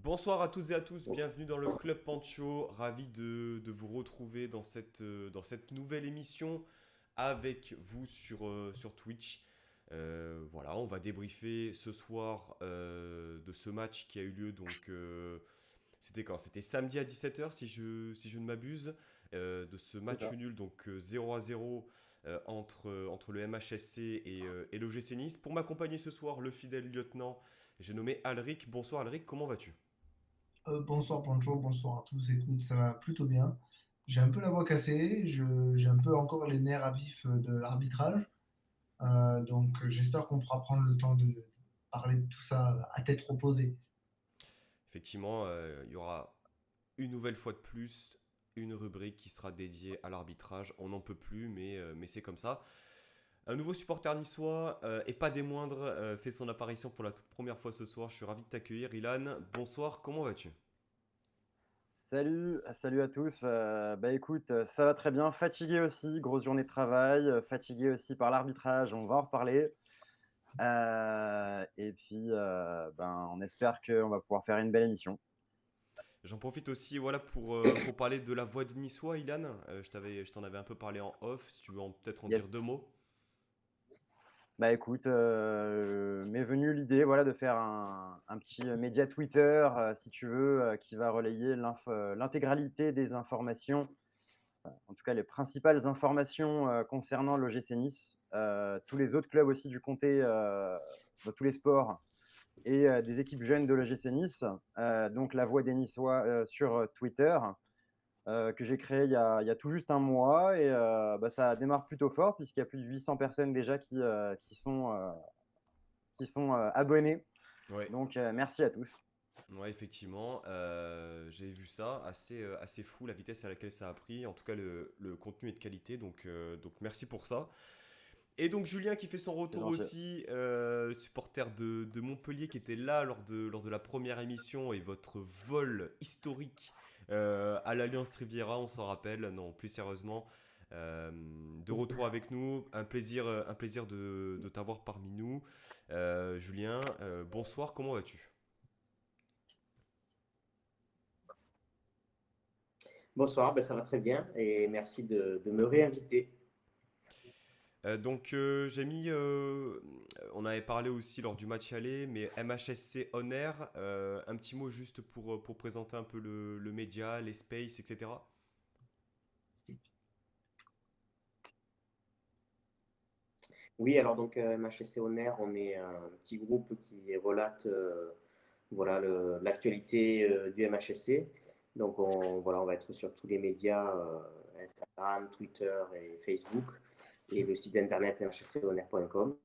Bonsoir à toutes et à tous, bienvenue dans le Club Pancho, ravi de vous retrouver dans cette nouvelle émission avec vous sur Twitch. Voilà, on va débriefer ce soir de ce match qui a eu lieu c'était quand? C'était samedi à 17h si je ne m'abuse, de ce C'est match ça. nul, 0-0 entre le MHSC et l'OGC Nice. Pour m'accompagner ce soir, le fidèle lieutenant, j'ai nommé Alric. Bonsoir Alric, comment vas-tu? Bonsoir Pancho, bonsoir à tous. Écoute, ça va plutôt bien. J'ai un peu la voix cassée, j'ai un peu encore les nerfs à vif de l'arbitrage. J'espère qu'on pourra prendre le temps de parler de tout ça à tête reposée. Effectivement, il y aura une nouvelle fois de plus une rubrique qui sera dédiée à l'arbitrage. On n'en peut plus, mais c'est comme ça. Un nouveau supporter niçois, et pas des moindres, fait son apparition pour la toute première fois ce soir. Je suis ravi de t'accueillir. Ilan, bonsoir, comment vas-tu? Salut à tous. Écoute, ça va très bien. Fatigué aussi, grosse journée de travail, fatigué aussi par l'arbitrage, on va en reparler. On espère qu'on va pouvoir faire une belle émission. J'en profite aussi voilà, pour parler de la voix de Niçois, Ilan. Je t'en avais un peu parlé en off, si tu veux peut-être en dire deux Yes. mots. Bah écoute, m'est venue l'idée voilà, de faire un petit média Twitter, si tu veux, qui va relayer l'intégralité des informations, en tout cas les principales informations concernant l'OGC Nice, tous les autres clubs aussi du comté, dans tous les sports et des équipes jeunes de l'OGC Nice. Donc la voix des Niçois sur Twitter, que j'ai créé il y a tout juste un mois et ça démarre plutôt fort puisqu'il y a plus de 800 personnes déjà qui sont abonnés. Ouais. Donc merci à tous. Ouais, effectivement, j'ai vu ça, assez fou la vitesse à laquelle ça a pris. En tout cas, le contenu est de qualité, donc merci pour ça. Et donc Julien qui fait son C'est retour gentil. aussi, supporter de Montpellier qui était là lors de la première émission et votre vol historique à l'Alliance Riviera, on s'en rappelle. Non, plus sérieusement, de retour avec nous, un plaisir de t'avoir parmi nous. Julien, bonsoir, comment vas-tu? Bonsoir, ben ça va très bien et merci de me réinviter. On avait parlé aussi lors du match aller, mais MHSC On Air, un petit mot juste pour présenter un peu le média, les spaces, etc. Oui, alors donc MHSC On Air, on est un petit groupe qui relate voilà, l'actualité du MHSC. Donc on va être sur tous les médias, Instagram, Twitter et Facebook, et le site internet mhsconair.com.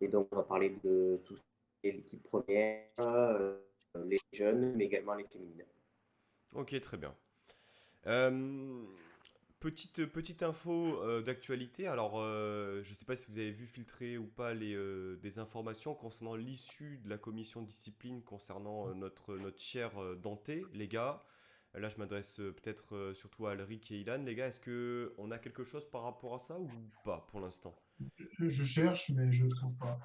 Et donc on va parler de tout ce qui est l'équipe première, les jeunes, mais également les féminines. Ok, très bien. Euh, petite info d'actualité. Alors, je ne sais pas si vous avez vu filtrer ou pas des informations concernant l'issue de la commission de discipline concernant notre cher Danté, les gars. Là, je m'adresse peut-être surtout à Alric et Ilan. Les gars, est-ce que on a quelque chose par rapport à ça ou pas pour l'instant? Je cherche, mais je ne trouve pas.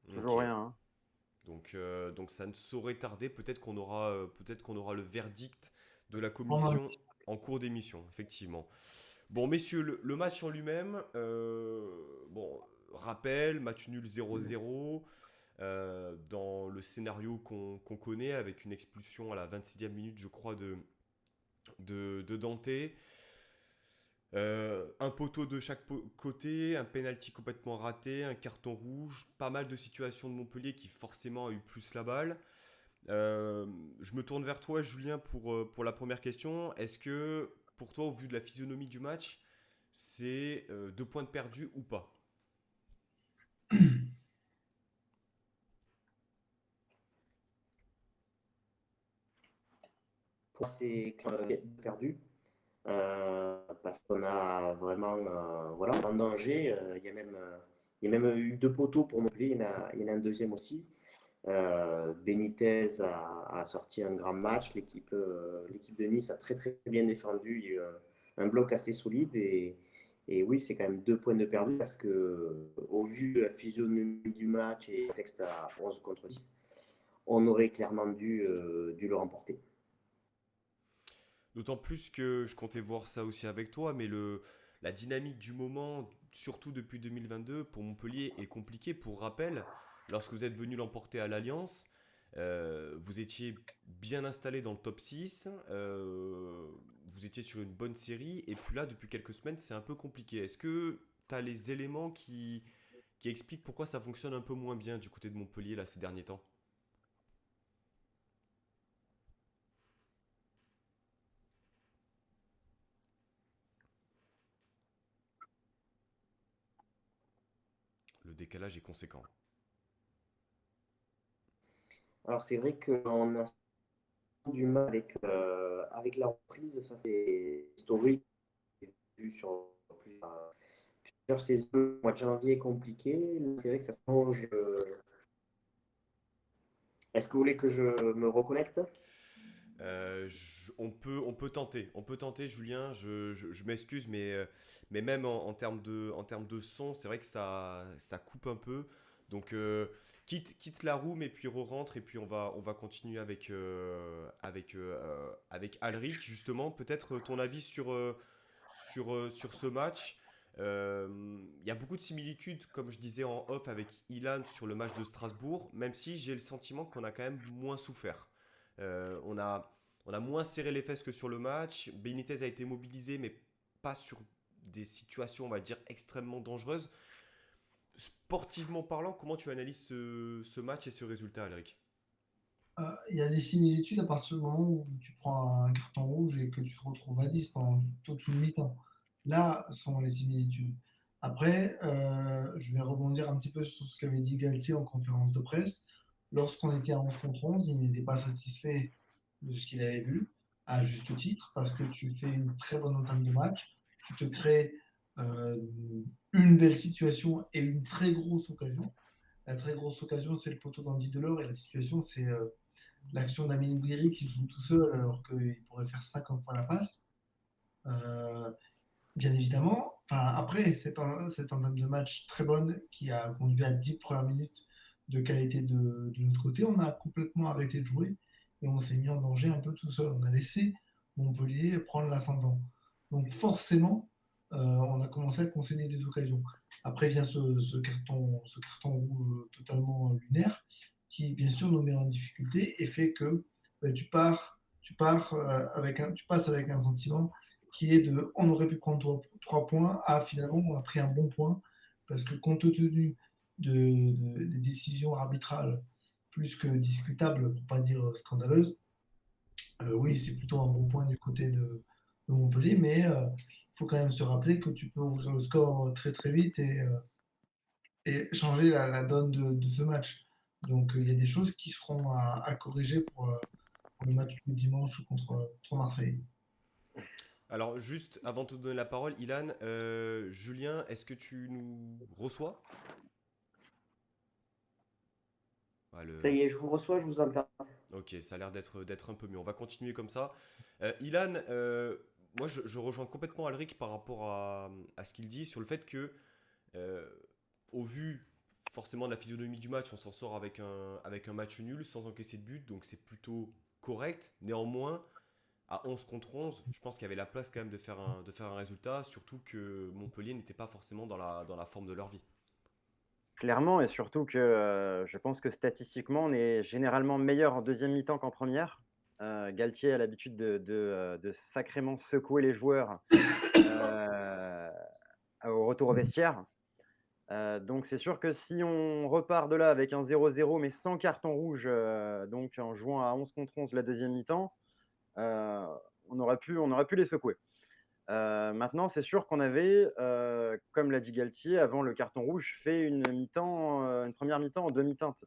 Ok. Toujours rien, hein. Donc ça ne saurait tarder. Peut-être qu'on aura le verdict de la Pendant commission en cours d'émission, effectivement. Bon, messieurs, le match en lui-même, bon, rappel, match nul 0-0, dans le scénario qu'on connaît, avec une expulsion à la 26e minute, je crois, de Dante. Un poteau de chaque côté, un penalty complètement raté, un carton rouge, pas mal de situations de Montpellier qui forcément a eu plus la balle. Je me tourne vers toi, Julien, pour la première question. Est-ce que, pour toi, au vu de la physionomie du match, c'est 2 points de perdu ou pas? Pour moi, c'est perdu. Parce qu'on a vraiment voilà, en danger. Il y a même eu deux poteaux pour Montpellier, il y en a un deuxième aussi. Benitez a sorti un grand match. L'équipe de Nice a très très bien défendu. Il y a eu un bloc assez solide. Et oui, c'est quand même 2 points de perdu parce que, au vu de la physionomie du match et le texte à 11 contre 10, on aurait clairement dû le remporter. D'autant plus que je comptais voir ça aussi avec toi, mais la dynamique du moment, surtout depuis 2022, pour Montpellier est compliquée. Pour rappel, lorsque vous êtes venu l'emporter à l'Alliance, vous étiez bien installé dans le top 6, vous étiez sur une bonne série, et puis là, depuis quelques semaines, c'est un peu compliqué. Est-ce que tu as les éléments qui expliquent pourquoi ça fonctionne un peu moins bien du côté de Montpellier là, ces derniers temps? Le décalage est conséquent. Alors c'est vrai qu'on a du mal avec la reprise, ça c'est historique, c'est vu sur plusieurs saisons. Le mois de janvier est compliqué, c'est vrai que ça change. Est-ce que vous voulez que je me reconnecte? On peut tenter, Julien. Je m'excuse, mais même en termes de son, c'est vrai que ça coupe un peu. Donc, quitte la room et puis re-rentre et puis on va continuer avec Alric, justement. Peut-être ton avis sur ce match. Il y a beaucoup de similitudes, comme je disais en off, avec Ilan sur le match de Strasbourg, même si j'ai le sentiment qu'on a quand même moins souffert. Euh, on a, on a moins serré les fesses que sur le match. Benitez a été mobilisé, mais pas sur des situations, on va dire, extrêmement dangereuses. Sportivement parlant, comment tu analyses ce match et ce résultat, Alric? Il y a des similitudes à partir du moment où tu prends un carton rouge et que tu te retrouves à 10 pendant toute une mi-temps. Là sont les similitudes. Après, je vais rebondir un petit peu sur ce qu'avait dit Galtier en conférence de presse. Lorsqu'on était à 11 contre 11, il n'était pas satisfait de ce qu'il avait vu, à juste titre, parce que tu fais une très bonne entame de match, tu te crées euh, une belle situation et une très grosse occasion. La très grosse occasion, c'est le poteau d'Andy Delors et la situation, c'est l'action d'Amin Gouiri qui joue tout seul alors qu'il pourrait faire 50 fois la passe. Euh, Bien évidemment, enfin, après cette entame de match très bonne qui a conduit à 10 premières minutes de qualité de notre côté, on a complètement arrêté de jouer et on s'est mis en danger un peu tout seul. On a laissé Montpellier prendre l'ascendant. Donc forcément, on a commencé à concéder des occasions. Après vient ce carton rouge totalement lunaire qui bien sûr nous met en difficulté et fait que tu passes avec un sentiment qui est de on aurait pu prendre 3 points, à finalement on a pris un bon point, parce que compte tenu des décisions arbitrales plus que discutables, pour pas dire scandaleuses, oui, c'est plutôt un bon point du côté de Montpellier, mais il faut quand même se rappeler que tu peux ouvrir le score très très vite et changer la donne de ce match. Donc il y a des choses qui seront à corriger pour le match du dimanche contre Marseille. Alors, juste avant de te donner la parole, Ilan, Julien, est-ce que tu nous reçois? Ah, Ça y est, je vous reçois, je vous entends. Ok, ça a l'air d'être un peu mieux. On va continuer comme ça. Ilan, moi je rejoins complètement Alric par rapport à ce qu'il dit sur le fait que, euh, au vu forcément de la physionomie du match, on s'en sort avec un match nul sans encaisser de but, donc c'est plutôt correct. Néanmoins, à 11 contre 11, je pense qu'il y avait la place quand même de faire un résultat, surtout que Montpellier n'était pas forcément dans la forme de leur vie. Clairement, et surtout que je pense que statistiquement, on est généralement meilleur en deuxième mi-temps qu'en première. Galtier a l'habitude de sacrément secouer les joueurs euh, au retour au vestiaire. Donc c'est sûr que si on repart de là avec un 0-0, mais sans carton rouge, donc en jouant à 11 contre 11 la deuxième mi-temps, euh, on aurait pu les secouer. Maintenant, c'est sûr qu'on avait, comme l'a dit Galtier, avant le carton rouge, fait une première mi-temps en demi-teinte.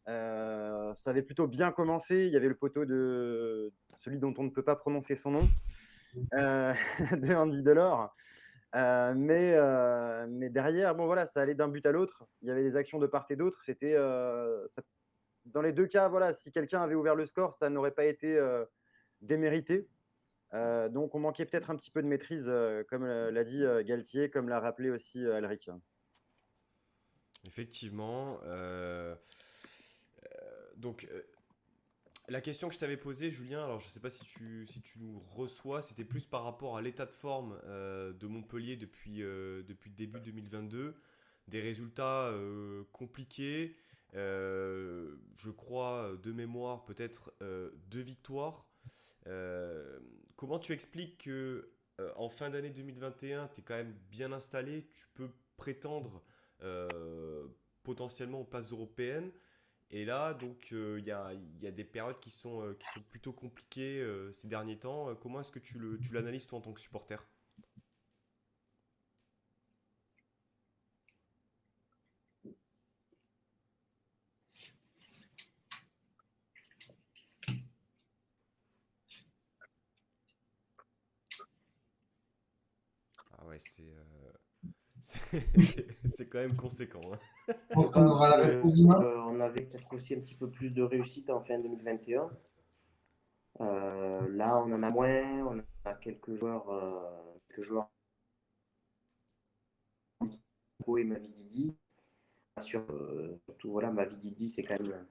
Ça avait plutôt bien commencé. Il y avait le poteau de celui dont on ne peut pas prononcer son nom, de Andy Delors. Mais derrière, bon voilà, ça allait d'un but à l'autre. Il y avait des actions de part et d'autre. Dans les deux cas, voilà, si quelqu'un avait ouvert le score, ça n'aurait pas été démérité. Donc on manquait peut-être un petit peu de maîtrise, comme l'a dit Galtier, comme l'a rappelé aussi Alric. Effectivement. Donc, La question que je t'avais posée, Julien, alors je ne sais pas si tu nous reçois, c'était plus par rapport à l'état de forme de Montpellier depuis le début 2022. Des résultats compliqués, je crois de mémoire peut-être 2 victoires. Euh, Comment tu expliques que en fin d'année 2021, tu es quand même bien installé, tu peux prétendre euh, potentiellement aux places européennes, et là, donc, il y a des périodes qui sont plutôt compliquées ces derniers temps. Comment est-ce que tu l'analyses, toi, en tant que supporter? Ah ouais, c'est quand même conséquent, hein. Je Je pense qu'on pense aura la que réponse demain. on avait peut-être aussi un petit peu plus de réussite en fin 2021. Là, on en a moins, on a quelques joueurs dispo et Mavididi. Surtout, voilà, Mavididi, c'est quand même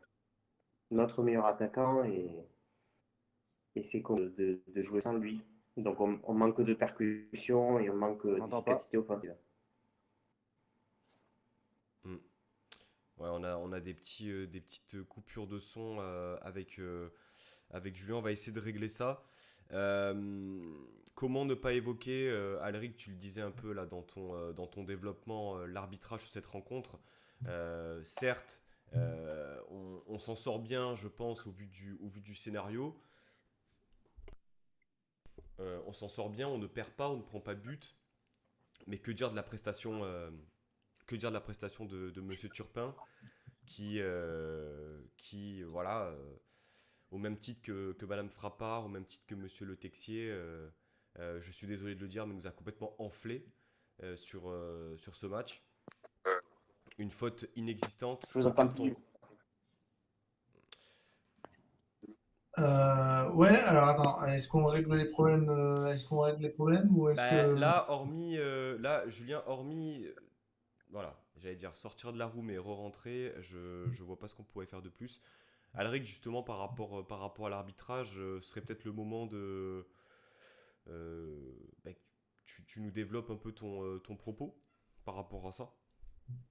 notre meilleur attaquant et c'est con de jouer sans lui. Donc, on manque de percussion et on manque On n'entend pas. d'efficacité offensive. Hmm. Ouais, on a des petites coupures de son avec Julien. On va essayer de régler ça. Euh, Comment ne pas évoquer, Alric, tu le disais un peu là dans ton développement, l'arbitrage sur cette rencontre. Certes, on s'en sort bien, je pense, au vu du scénario. On s'en sort bien, on ne perd pas, on ne prend pas de but. Mais que dire de la prestation de Monsieur Turpin, qui voilà, au même titre que Madame Frappard, au même titre que Monsieur Le Texier, je suis désolé de le dire, mais nous a complètement enflé sur ce match. Une faute inexistante, Je vous un entends carton. plus. Ouais, alors attends, est-ce qu'on règle les problèmes, ou est-ce Bah, que... là, Julien, hormis, voilà, j'allais dire sortir de la roue mais re-rentrer, je vois pas ce qu'on pourrait faire de plus. Alric, justement, par rapport à l'arbitrage, ce serait peut-être le moment bah, que tu nous développes un peu ton propos par rapport à ça.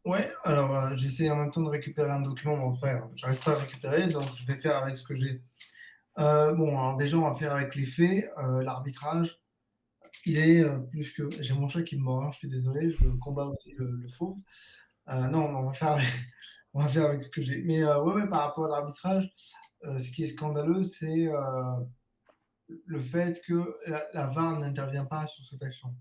Ouais, alors j'essaie en même temps de récupérer un document, mon frère. J'arrive pas à le récupérer, donc je vais faire avec ce que j'ai. Bon, alors déjà, on va faire avec les faits. L'arbitrage, il est plus que... J'ai mon chat qui me mord, hein, je suis désolé, je combats aussi le fauve. Non, on va faire avec, on va faire avec ce que j'ai. Mais ouais, ouais, par rapport à l'arbitrage, ce qui est scandaleux, c'est le fait que la VAR n'intervient pas sur cette action.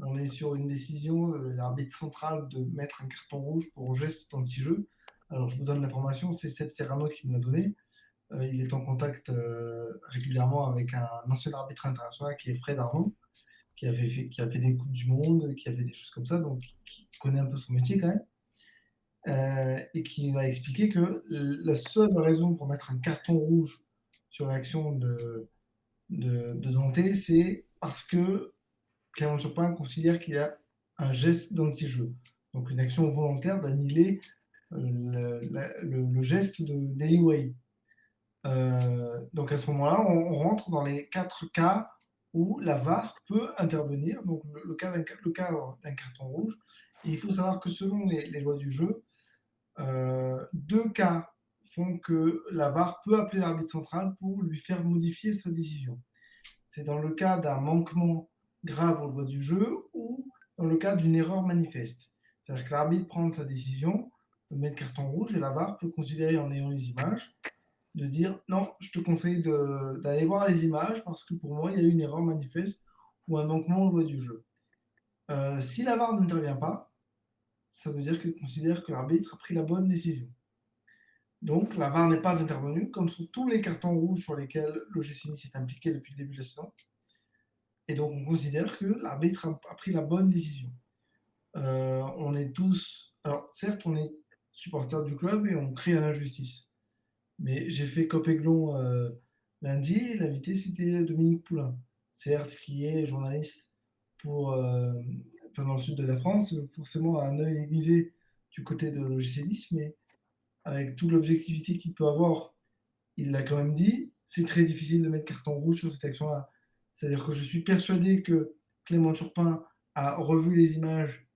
On est sur une décision de l'arbitre central de mettre un carton rouge pour geste d'anti-jeu. Alors, je vous donne l'information, c'est Seb Serrano qui me l'a donné. Il est en contact régulièrement avec un ancien arbitre international qui est Fred Arnaud, qui a fait des Coupes du Monde, qui a fait des choses comme ça, donc qui connaît un peu son métier quand même. Et qui va expliquer que la seule raison pour mettre un carton rouge sur l'action de Dante, c'est parce que Clément Turpin considère qu'il y a un geste d'anti-jeu, donc une action volontaire d'annihiler le geste d'Eliway. Donc à ce moment-là, on rentre dans les 4 cas où la VAR peut intervenir. Donc le cas d'un carton rouge. Et il faut savoir que selon les lois du jeu, 2 cas font que la VAR peut appeler l'arbitre central pour lui faire modifier sa décision. C'est dans le cas d'un manquement grave aux lois du jeu ou dans le cas d'une erreur manifeste. C'est-à-dire que l'arbitre prend sa décision de mettre carton rouge et la VAR peut considérer en ayant les images de dire non, je te conseille d'aller voir les images parce que pour moi il y a eu une erreur manifeste ou un manquement aux lois du jeu. Si la VAR n'intervient pas, ça veut dire qu'elle considère que l'arbitre a pris la bonne décision. Donc la VAR n'est pas intervenue, comme sur tous les cartons rouges sur lesquels l'OGC Nice est impliqué depuis le début de la saison. Et donc on considère que l'arbitre a pris la bonne décision. On est tous... Alors certes, on est supporters du club et on crie à l'injustice. Mais j'ai fait Copéglon lundi, et l'invité c'était Dominique Poulain, certes qui est journaliste dans le sud de la France, forcément à un œil aiguisé du côté de l'OGC Nice, mais avec toute l'objectivité qu'il peut avoir il l'a quand même dit, c'est très difficile de mettre carton rouge sur cette action-là. C'est-à-dire que je suis persuadé que Clément Turpin a revu les images,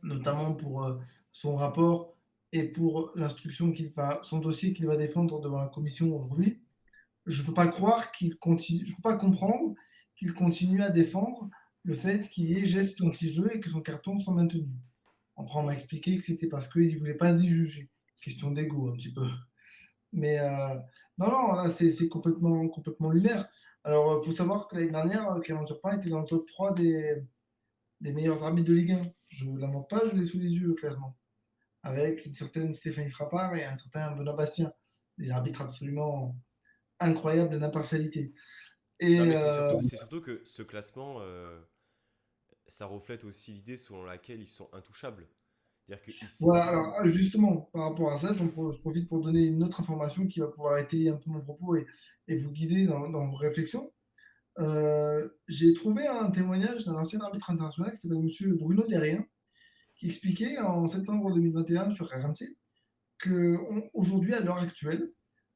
notamment pour son rapport et pour l'instruction son dossier qu'il va défendre devant la commission aujourd'hui. Je peux pas croire qu'il continue, je peux pas comprendre qu'il continue à défendre le fait qu'il y ait geste anti-jeu et que son carton soit maintenu. Après, on m'a expliqué que c'était parce qu'il ne voulait pas se déjuger. Question d'ego, un petit peu. Mais non, non, là, c'est complètement lunaire. Alors, il faut savoir que l'année dernière, Clément Turpin était dans le top 3 des meilleurs arbitres de Ligue 1. Je ne l'invente pas, je l'ai sous les yeux, le classement. Avec une certaine Stéphanie Frappard et un certain Benoît Bastien. Des arbitres absolument incroyables d'impartialité. Non, Et mais c'est surtout que ce classement, ça reflète aussi l'idée selon laquelle ils sont intouchables. C'est-à-dire que voilà, alors justement, par rapport à ça, je profite pour donner une autre information qui va pouvoir étayer un peu mon propos et vous guider dans vos réflexions. J'ai trouvé un témoignage d'un ancien arbitre international qui s'appelle Monsieur Bruno Derrien, qui expliquait en septembre 2021 sur RMC qu'aujourd'hui, à l'heure actuelle,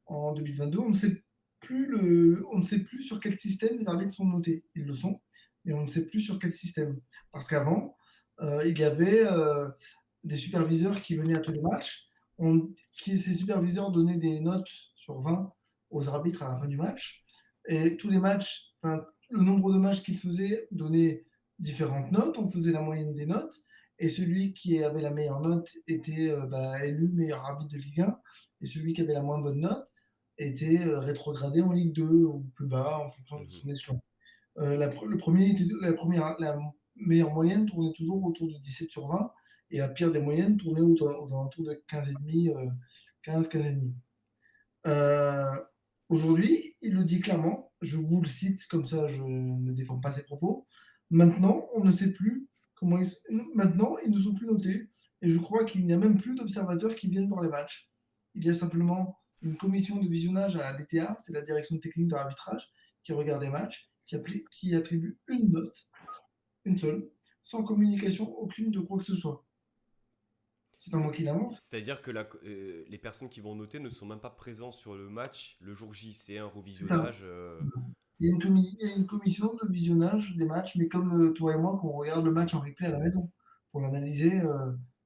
en 2022, on ne sait plus sur quel système les arbitres sont notés. Ils le sont, mais on ne sait plus sur quel système. Parce qu'avant, il y avait des superviseurs qui venaient à tous les matchs. Ces superviseurs donnaient des notes sur 20 aux arbitres à la fin du match. Et tous les matchs, enfin, le nombre de matchs qu'ils faisaient donnait différentes notes. On faisait la moyenne des notes. Et celui qui avait la meilleure note était élu meilleur arbitre de Ligue 1. Et celui qui avait la moins bonne note était rétrogradé en Ligue 2 ou plus bas en fonction de Mhm. son échelon. La meilleure moyenne tournait toujours autour de 17 sur 20 et la pire des moyennes tournait aux alentours de 15,5, 15,5. Euh, Aujourd'hui, il le dit clairement, je vous le cite, comme ça je ne défends pas ses propos. Maintenant, on ne sait plus maintenant, ils ne sont plus notés et je crois qu'il n'y a même plus d'observateurs qui viennent voir les matchs. Il y a simplement une commission de visionnage à la DTA, c'est la direction technique de l'arbitrage, qui regarde les matchs, qui attribue une note, une seule, sans communication aucune de quoi que ce soit. C'est pas moi qui l'invente. C'est-à-dire que les personnes qui vont noter ne sont même pas présentes sur le match le jour J. C'est un C'est ça. revisionnage. Il y a une commission de visionnage des matchs, mais comme toi et moi, qu'on regarde le match en replay à la maison, pour l'analyser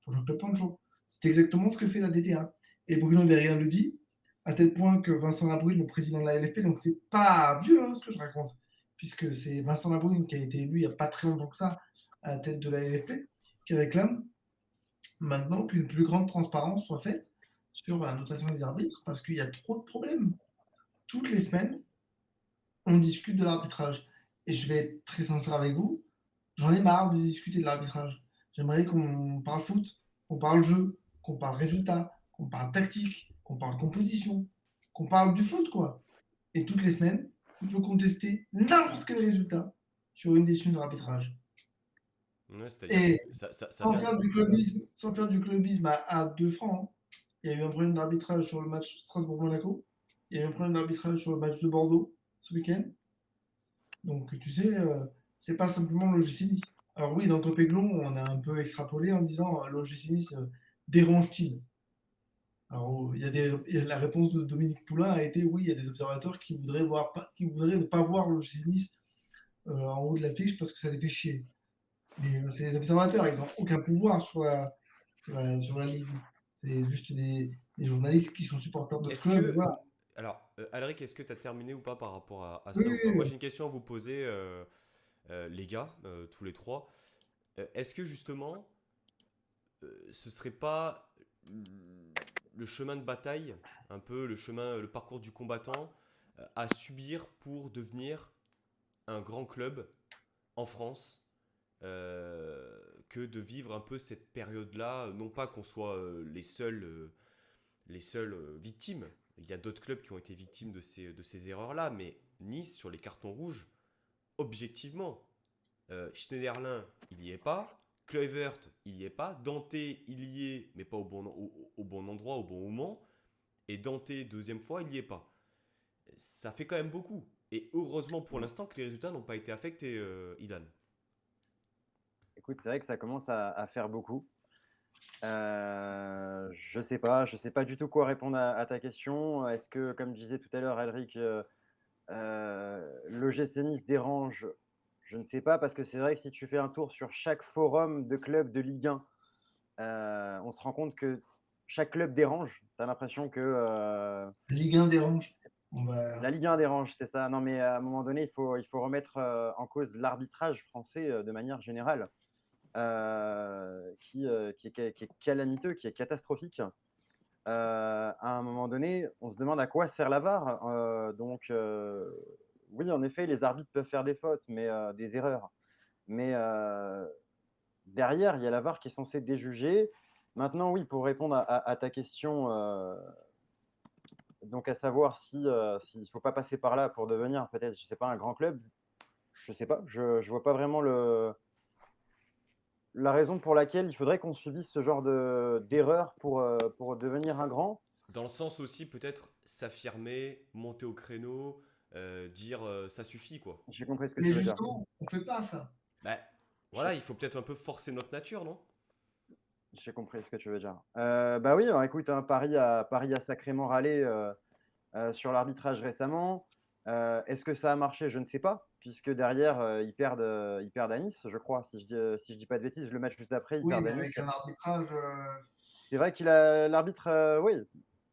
pour le club Pancho. C'est exactement ce que fait la DTA. Et Bruno Derrien le dit, à tel point que Vincent Labrune, le président de la LFP, donc c'est pas vieux ce que je raconte, puisque c'est Vincent Labrune qui a été élu il n'y a pas très longtemps que ça à la tête de la LFP, qui réclame maintenant qu'une plus grande transparence soit faite sur la notation des arbitres, parce qu'il y a trop de problèmes. Toutes les semaines, on discute de l'arbitrage. Et je vais être très sincère avec vous, j'en ai marre de discuter de l'arbitrage. J'aimerais qu'on parle foot, qu'on parle jeu, qu'on parle résultat, qu'on parle tactique, qu'on parle composition, qu'on parle du foot, quoi. Et toutes les semaines, on peut contester n'importe quel résultat sur une décision de l'arbitrage. Ouais, c'est-à-dire que Et ça vient. sans faire du clubisme à deux francs, hein. Il y a eu un problème d'arbitrage sur le match Strasbourg-Monaco. Il y a eu un problème d'arbitrage sur le match de Bordeaux ce week-end. Donc, tu sais, c'est pas simplement l'OGC Nice. Alors oui, dans Top Aiglon, on a un peu extrapolé en disant l'OGC Nice dérange-t-il? Alors, la réponse de Dominique Poulain a été oui, il y a des observateurs qui voudraient ne pas voir l'OGC Nice en haut de l'affiche parce que ça les fait chier. Mais c'est les observateurs, ils n'ont aucun pouvoir sur la ligue. C'est juste des journalistes qui sont supporters de Est-ce clubs. que. Voilà. Alors, Alric, est-ce que tu as terminé ou pas par rapport à Oui, ça ou oui, pas? Moi, oui. j'ai une question à vous poser, les gars, tous les trois. Est-ce que justement, ce serait pas le chemin de bataille, un peu le parcours du combattant, à subir pour devenir un grand club en France, que de vivre un peu cette période-là, non pas qu'on soit les seules victimes. Il y a d'autres clubs qui ont été victimes de ces erreurs-là, mais Nice, sur les cartons rouges, objectivement, Schneiderlin, il n'y est pas. Kluivert, il n'y est pas. Dante, il y est, mais pas au bon endroit, au bon moment. Et Dante, deuxième fois, il n'y est pas. Ça fait quand même beaucoup. Et heureusement pour l'instant que les résultats n'ont pas été affectés, Idan. Écoute, c'est vrai que ça commence à faire beaucoup. Je sais pas du tout quoi répondre à ta question. Est-ce que, comme je disais tout à l'heure, Elric, l'OGC Nice dérange? Je ne sais pas, parce que c'est vrai que si tu fais un tour sur chaque forum de club de Ligue 1, on se rend compte que chaque club dérange. Tu as l'impression que La Ligue 1 dérange. On va... la Ligue 1 dérange, c'est ça. Non, mais à un moment donné, il faut remettre en cause l'arbitrage français de manière générale, qui est calamiteux, qui est catastrophique. À un moment donné, on se demande à quoi sert la VAR. Oui, en effet, les arbitres peuvent faire des fautes, mais des erreurs. Mais derrière, il y a la VAR qui est censée déjuger. Maintenant, oui, pour répondre à ta question, donc à savoir s'il ne faut pas passer par là pour devenir peut-être, je sais pas, un grand club, je sais pas. Je vois pas vraiment la raison pour laquelle il faudrait qu'on subisse ce genre d'erreur pour devenir un grand. Dans le sens aussi, peut-être s'affirmer, monter au créneau, dire ça suffit, quoi. J'ai compris ce que Mais tu veux dire. justement, on fait pas ça. Bah, J'ai voilà, il faut peut-être un peu forcer notre nature, non? j'ai compris ce que tu veux dire. Bah oui, alors écoute, hein, Paris a sacrément râlé sur l'arbitrage récemment. Est-ce que ça a marché? Je ne sais pas, puisque derrière, ils perdent à Nice, je crois, si je dis pas de bêtises. Le match juste après, ils Oui, perdent mais à Nice. avec un arbitrage. C'est vrai l'arbitre, oui,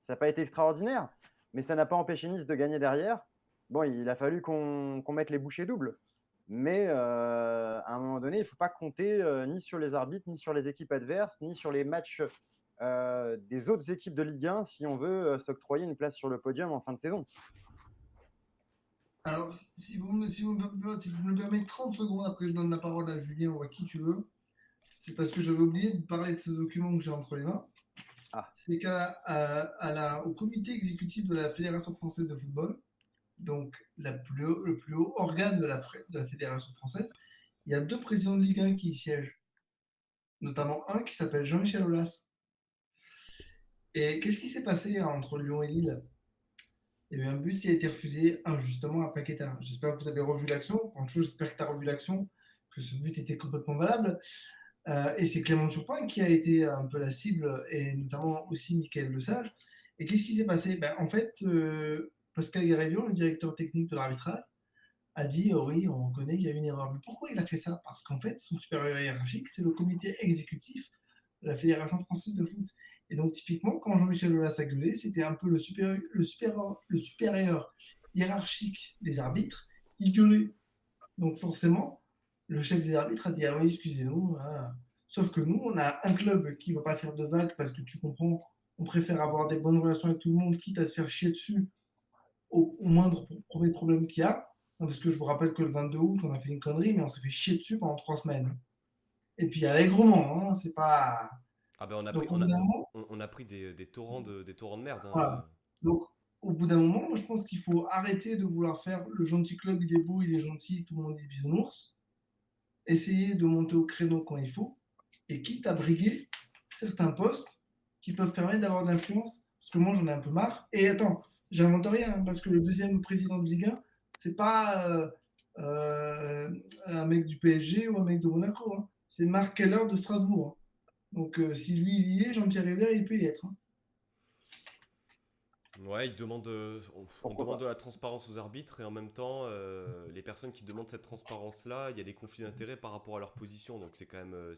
ça n'a pas été extraordinaire, mais ça n'a pas empêché Nice de gagner derrière. Bon, il a fallu qu'on mette les bouchées doubles. Mais à un moment donné, il ne faut pas compter ni sur les arbitres, ni sur les équipes adverses, ni sur les matchs des autres équipes de Ligue 1 si on veut s'octroyer une place sur le podium en fin de saison. Alors, si vous me permettez 30 secondes, après je donne la parole à Julien ou à qui tu veux, c'est parce que j'avais oublié de parler de ce document que j'ai entre les mains. Ah, C'est au comité exécutif de la Fédération française de football, donc le plus haut organe de la Fédération française, il y a deux présidents de Ligue 1 qui y siègent, notamment un qui s'appelle Jean-Michel Aulas. Et qu'est-ce qui s'est passé entre Lyon et Lille? Il y a eu un but qui a été refusé injustement à Paqueta. J'espère que vous avez revu l'action. Pancho, j'espère que tu as revu l'action, que ce but était complètement valable. Et c'est Clément Turpin qui a été un peu la cible, et notamment aussi Michael Lesage. Et qu'est-ce qui s'est passé? En fait, Pascal Garévion, le directeur technique de l'arbitrage, a dit oui, on reconnaît qu'il y a eu une erreur. Mais pourquoi il a fait ça? Parce qu'en fait, son supérieur hiérarchique, c'est le comité exécutif de la Fédération française de foot. Et donc, typiquement, quand Jean-Michel Aulas a gueulé, c'était un peu le supérieur hiérarchique des arbitres qui gueulait. Donc, forcément, le chef des arbitres a dit ah oui, excusez-nous. Hein. Sauf que nous, on a un club qui ne va pas faire de vagues parce que tu comprends, on préfère avoir des bonnes relations avec tout le monde, quitte à se faire chier dessus au moindre premier problème qu'il y a. Parce que je vous rappelle que le 22 août, on a fait une connerie, mais on s'est fait chier dessus pendant 3 semaines. Et puis allègrement, hein, c'est pas. Ah ben on a pris, Donc au bout d'un moment, on a pris des torrents de merde, hein. voilà. Donc au bout d'un moment, moi je pense qu'il faut arrêter de vouloir faire le gentil club, il est beau, il est gentil, tout le monde est bisounours. Essayer de monter au créneau quand il faut, et quitte à briguer certains postes qui peuvent permettre d'avoir de l'influence. Parce que moi j'en ai un peu marre. Et attends, j'invente rien, hein, parce que le deuxième président de Ligue 1, c'est pas un mec du PSG ou un mec de Monaco. Hein. C'est Marc Keller de Strasbourg. Hein. Donc si lui il y est, Jean-Pierre Rivière il peut y être. Hein. Ouais, on pourquoi demande de pas. la transparence aux arbitres et en même temps, les personnes qui demandent cette transparence-là, il y a des conflits d'intérêts par rapport à leur position, donc c'est quand même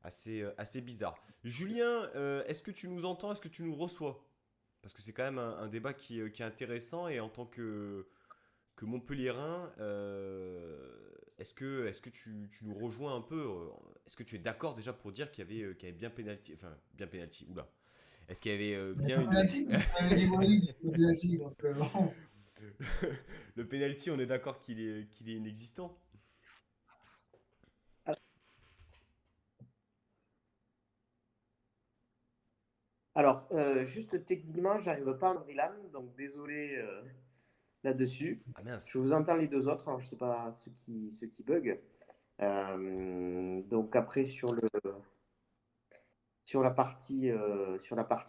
assez bizarre. Julien, est-ce que tu nous entends? Est-ce que tu nous reçois? Parce que c'est quand même un débat qui est intéressant et en tant que Montpellierin, est-ce que tu nous rejoins un peu? Est-ce que tu es d'accord déjà pour dire qu'il y avait bien pénalty, enfin bien pénalty, oula. Est-ce qu'il y avait Il n'y a bien pas une... penalty, mais on avait dit Walid, il y a penalty. Donc bon. Le penalty, on est d'accord qu'il est inexistant. Alors, juste techniquement, j'arrive pas à entendre Ilan, donc désolé là-dessus. Ah Je mince. vous entends les deux autres, alors je sais pas ce qui bug. Donc après sur la partie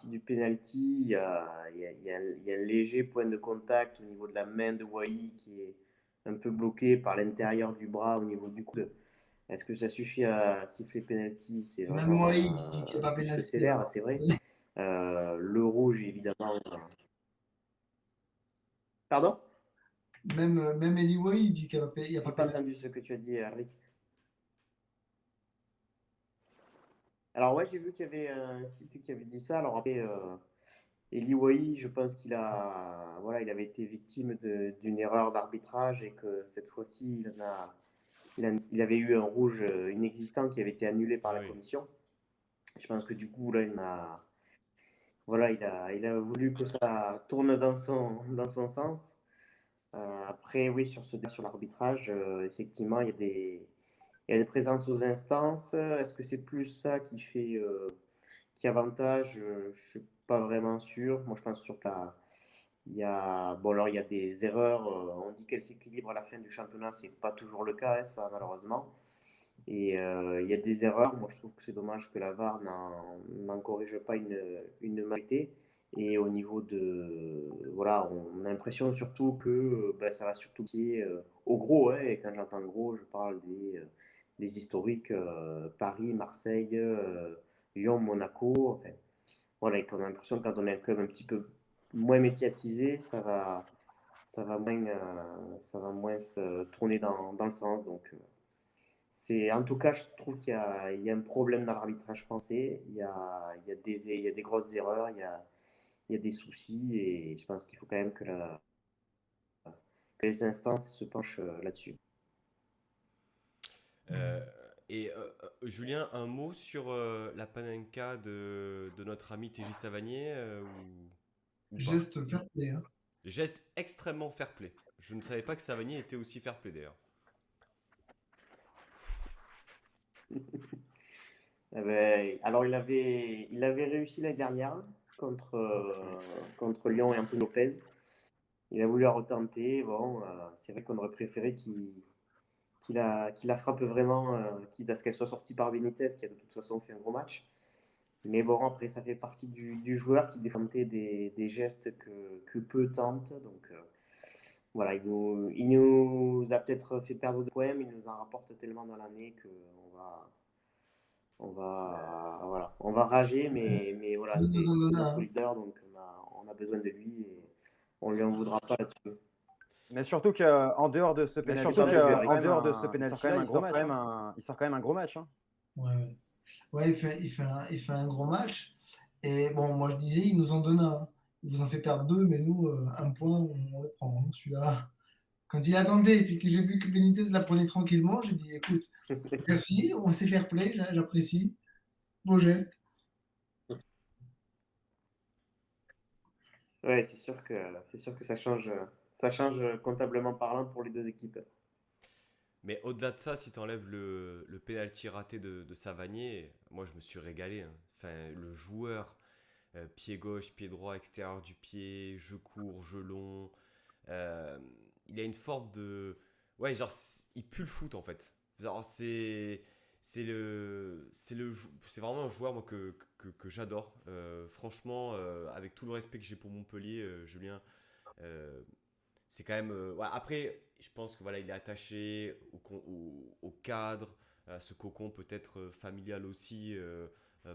du penalty, il y a un léger point de contact au niveau de la main de Wai qui est un peu bloqué par l'intérieur du bras au niveau du coude. Est-ce que ça suffit à siffler penalty? C'est Et même moi, vraiment il dit qu'il n'y a pas plus que pénalty. sévère, Alors. c'est vrai. Le rouge, évidemment. Pardon? Même Eliway, il dit qu'il n'y a pas J'ai pas pénalty. entendu ce que tu as dit, Eric. Alors ouais, j'ai vu qu'il y avait un site qui avait dit ça. Alors après, Eli Wahi, je pense voilà, il avait été victime d'une erreur d'arbitrage et que cette fois-ci, il avait eu un rouge inexistant qui avait été annulé par Ah la oui. commission. Je pense que du coup, là, voilà, il a voulu que ça tourne dans son sens. Après, oui, sur l'arbitrage, effectivement, il y a des présences aux instances. Est-ce que c'est plus ça qui avantage? Je suis pas vraiment sûr. Moi, je pense sur que bon, alors il y a des erreurs. On dit qu'elles s'équilibrent à la fin du championnat, c'est pas toujours le cas, hein, ça, malheureusement. Et il y a des erreurs. Moi, je trouve que c'est dommage que la VAR n'en corrige pas une majorité. Et au niveau voilà, on a l'impression surtout que ben, ça va surtout au gros. Hein, et quand j'entends gros, je parle des historiques Paris, Marseille, Lyon, Monaco. Enfin, voilà, et qu'on a l'impression que quand on est un club un petit peu moins médiatisé, ça va moins se tourner dans le sens. Donc, en tout cas, je trouve qu'il y a un problème dans l'arbitrage français. Il y a des grosses erreurs, il y a des soucis, et je pense qu'il faut quand même que les instances se penchent là-dessus. Euh, Julien, un mot sur la panenka de notre ami Thierry Savanier ou pas? Geste fair play. Hein. Geste extrêmement fair play. Je ne savais pas que Savanier était aussi fair play d'ailleurs. Eh ben, alors, il avait réussi l'année dernière contre, contre Lyon et Antonio Lopez. Il a voulu la retenter. Bon, c'est vrai qu'on aurait préféré qu'il la frappe vraiment, quitte à ce qu'elle soit sortie par Benitez, qui a de toute façon fait un gros match. Mais bon, après, ça fait partie du joueur qui défendait des gestes que peu tentent. Donc voilà, il nous a peut-être fait perdre de points, mais il nous en rapporte tellement dans l'année voilà, on va rager, mais voilà, Il nous en c'est donne notre un. leader, donc on a besoin de lui et on lui en voudra pas là-dessus. Mais surtout qu'en dehors de ce J'ai penalty, pas entendu, en Eric. dehors de ce penalty-là, il sort quand même un gros match. Hein. Ouais, ouais. Ouais, il fait un gros match. Et bon, moi je disais, il nous en donne un. Il vous en fait perdre deux, mais nous, un point, on le prend. Hein. Celui-là, quand il a tenté, et puis que j'ai vu que Benitez la prenait tranquillement, j'ai dit, écoute, merci, on sait fair play, j'apprécie. Beau geste. Ouais, c'est sûr que ça change comptablement parlant pour les deux équipes. Mais au-delà de ça, si tu enlèves le penalty raté de Savanier, moi je me suis régalé. Hein. Enfin, le joueur, pied gauche, pied droit, extérieur du pied, jeu court, jeu long. euh, il a une forme de. Ouais, genre, il pue le foot en fait. Genre, c'est vraiment un joueur moi, que j'adore. Franchement, avec tout le respect que j'ai pour Montpellier, Julien, euh, c'est quand même. Ouais, après, je pense que voilà, il est attaché au cadre, à ce cocon peut-être familial aussi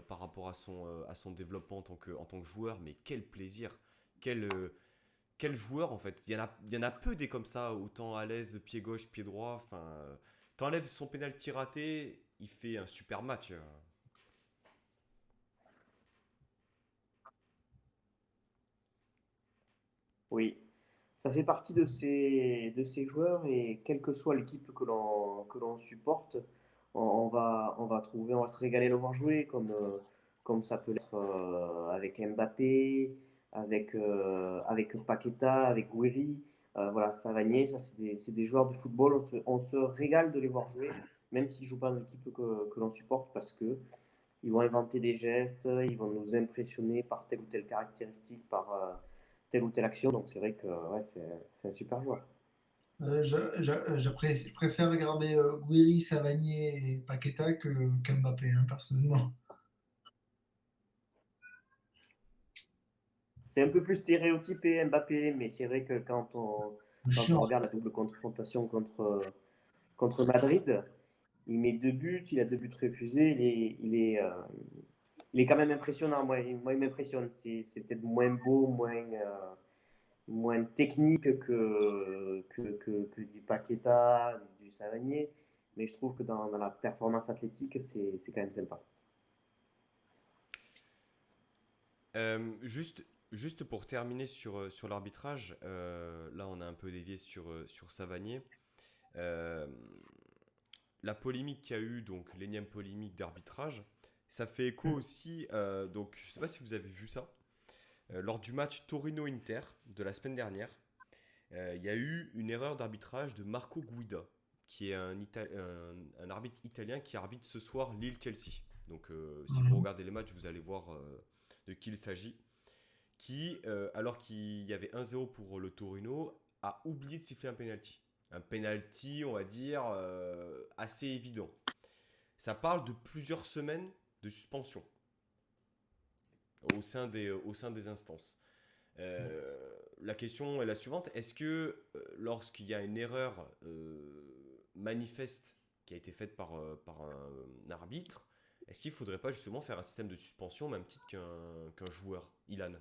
par rapport à son développement en tant que joueur. Mais quel plaisir, quel, quel joueur en fait. Il y en a peu des comme ça, autant à l'aise, pied gauche, pied droit. Enfin, t'enlèves son pénalty raté, il fait un super match. Oui, ça fait partie de ces joueurs et quelle que soit l'équipe que l'on supporte, on va se régaler de le voir jouer comme ça peut l'être avec Mbappé, avec Paqueta, avec Guiri, voilà, Savanier, ça c'est des joueurs de football, on se régale de les voir jouer, même s'ils ne jouent pas dans l'équipe que l'on supporte parce que ils vont inventer des gestes, ils vont nous impressionner par telle ou telle caractéristique, par telle ou telle action. Donc c'est vrai que ouais, c'est un super joueur. Je préfère regarder Guiri, Savanier et Paqueta qu'Mbappé, hein, personnellement. C'est un peu plus stéréotypé Mbappé, mais c'est vrai que Le quand on chiant. regarde la double confrontation contre Madrid, il met 2 buts, il a 2 buts refusés. Il est quand même impressionnant. Moi, il m'impressionne. C'est peut-être moins beau, moins technique que du Paqueta, du Savanier. Mais je trouve que dans la performance athlétique, c'est quand même sympa. Juste, juste pour terminer sur l'arbitrage, là on a un peu dévié sur Savanier. Euh, la polémique qu'il y a eu, donc l'énième polémique d'arbitrage, ça fait écho aussi, donc je ne sais pas si vous avez vu ça, lors du match Torino-Inter de la semaine dernière, il y a eu une erreur d'arbitrage de Marco Guida, qui est un arbitre italien qui arbitre ce soir Lille-Chelsea. Donc si vous Mhm. regardez les matchs, vous allez voir de qui il s'agit. Qui, alors qu'il y avait 1-0 pour le Torino, a oublié de siffler un penalty. Un penalty, on va dire, assez évident. Ça parle de plusieurs semaines de suspension au sein des instances. La question est la suivante. Est-ce que lorsqu'il y a une erreur manifeste qui a été faite par un arbitre, est-ce qu'il ne faudrait pas justement faire un système de suspension au même titre qu'un joueur, Ilan?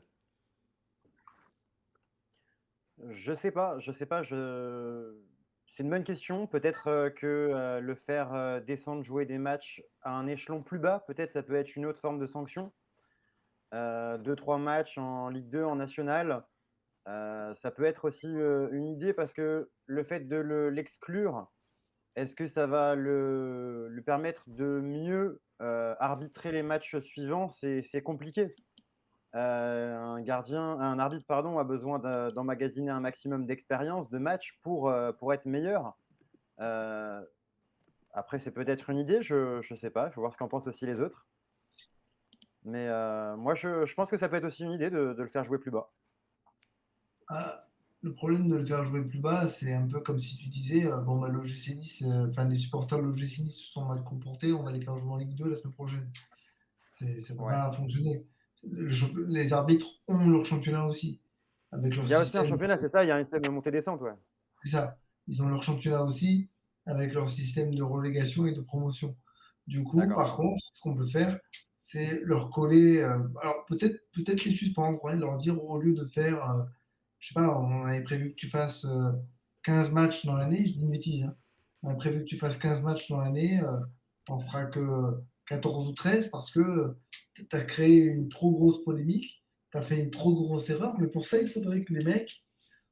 Je sais pas, c'est une bonne question. Peut-être que le faire descendre jouer des matchs à un échelon plus bas, peut-être ça peut être une autre forme de sanction. 2-3 matchs en Ligue 2, en National, ça peut être aussi une idée parce que le fait de l'exclure, est-ce que ça va lui permettre de mieux arbitrer les matchs suivants? C'est compliqué. Un arbitre pardon, a besoin d'emmagasiner un maximum d'expérience de match pour être meilleur. Euh, Après, c'est peut-être une idée, je ne sais pas, il faut voir ce qu'en pensent aussi les autres. Mais moi, je pense que ça peut être aussi une idée de le faire jouer plus bas. Ah, le problème de le faire jouer plus bas, c'est un peu comme si tu disais, bon, bah, l'OGC Nice, enfin, les supporters de l'OGC Nice se sont mal comportés, on va les faire jouer en Ligue 2 la semaine prochaine. Ça ne peut Ouais. pas fonctionner. Les arbitres ont leur championnat aussi, avec leur Il y a aussi un système. championnat, c'est ça, il y a un système de montée-descente, ouais. C'est ça. Ils ont leur championnat aussi, avec leur système de relégation et de promotion. Du coup, D'accord. par contre, ce qu'on peut faire, c'est leur coller. Alors peut-être les suspendre, ouais, leur dire au lieu de faire, je sais pas, on avait prévu que tu fasses 15 matchs dans l'année, je dis une bêtise, hein. On a prévu que tu fasses 15 matchs dans l'année, t'en feras que 14 ou 13 parce que tu as créé une trop grosse polémique, tu as fait une trop grosse erreur, mais pour ça, il faudrait que les mecs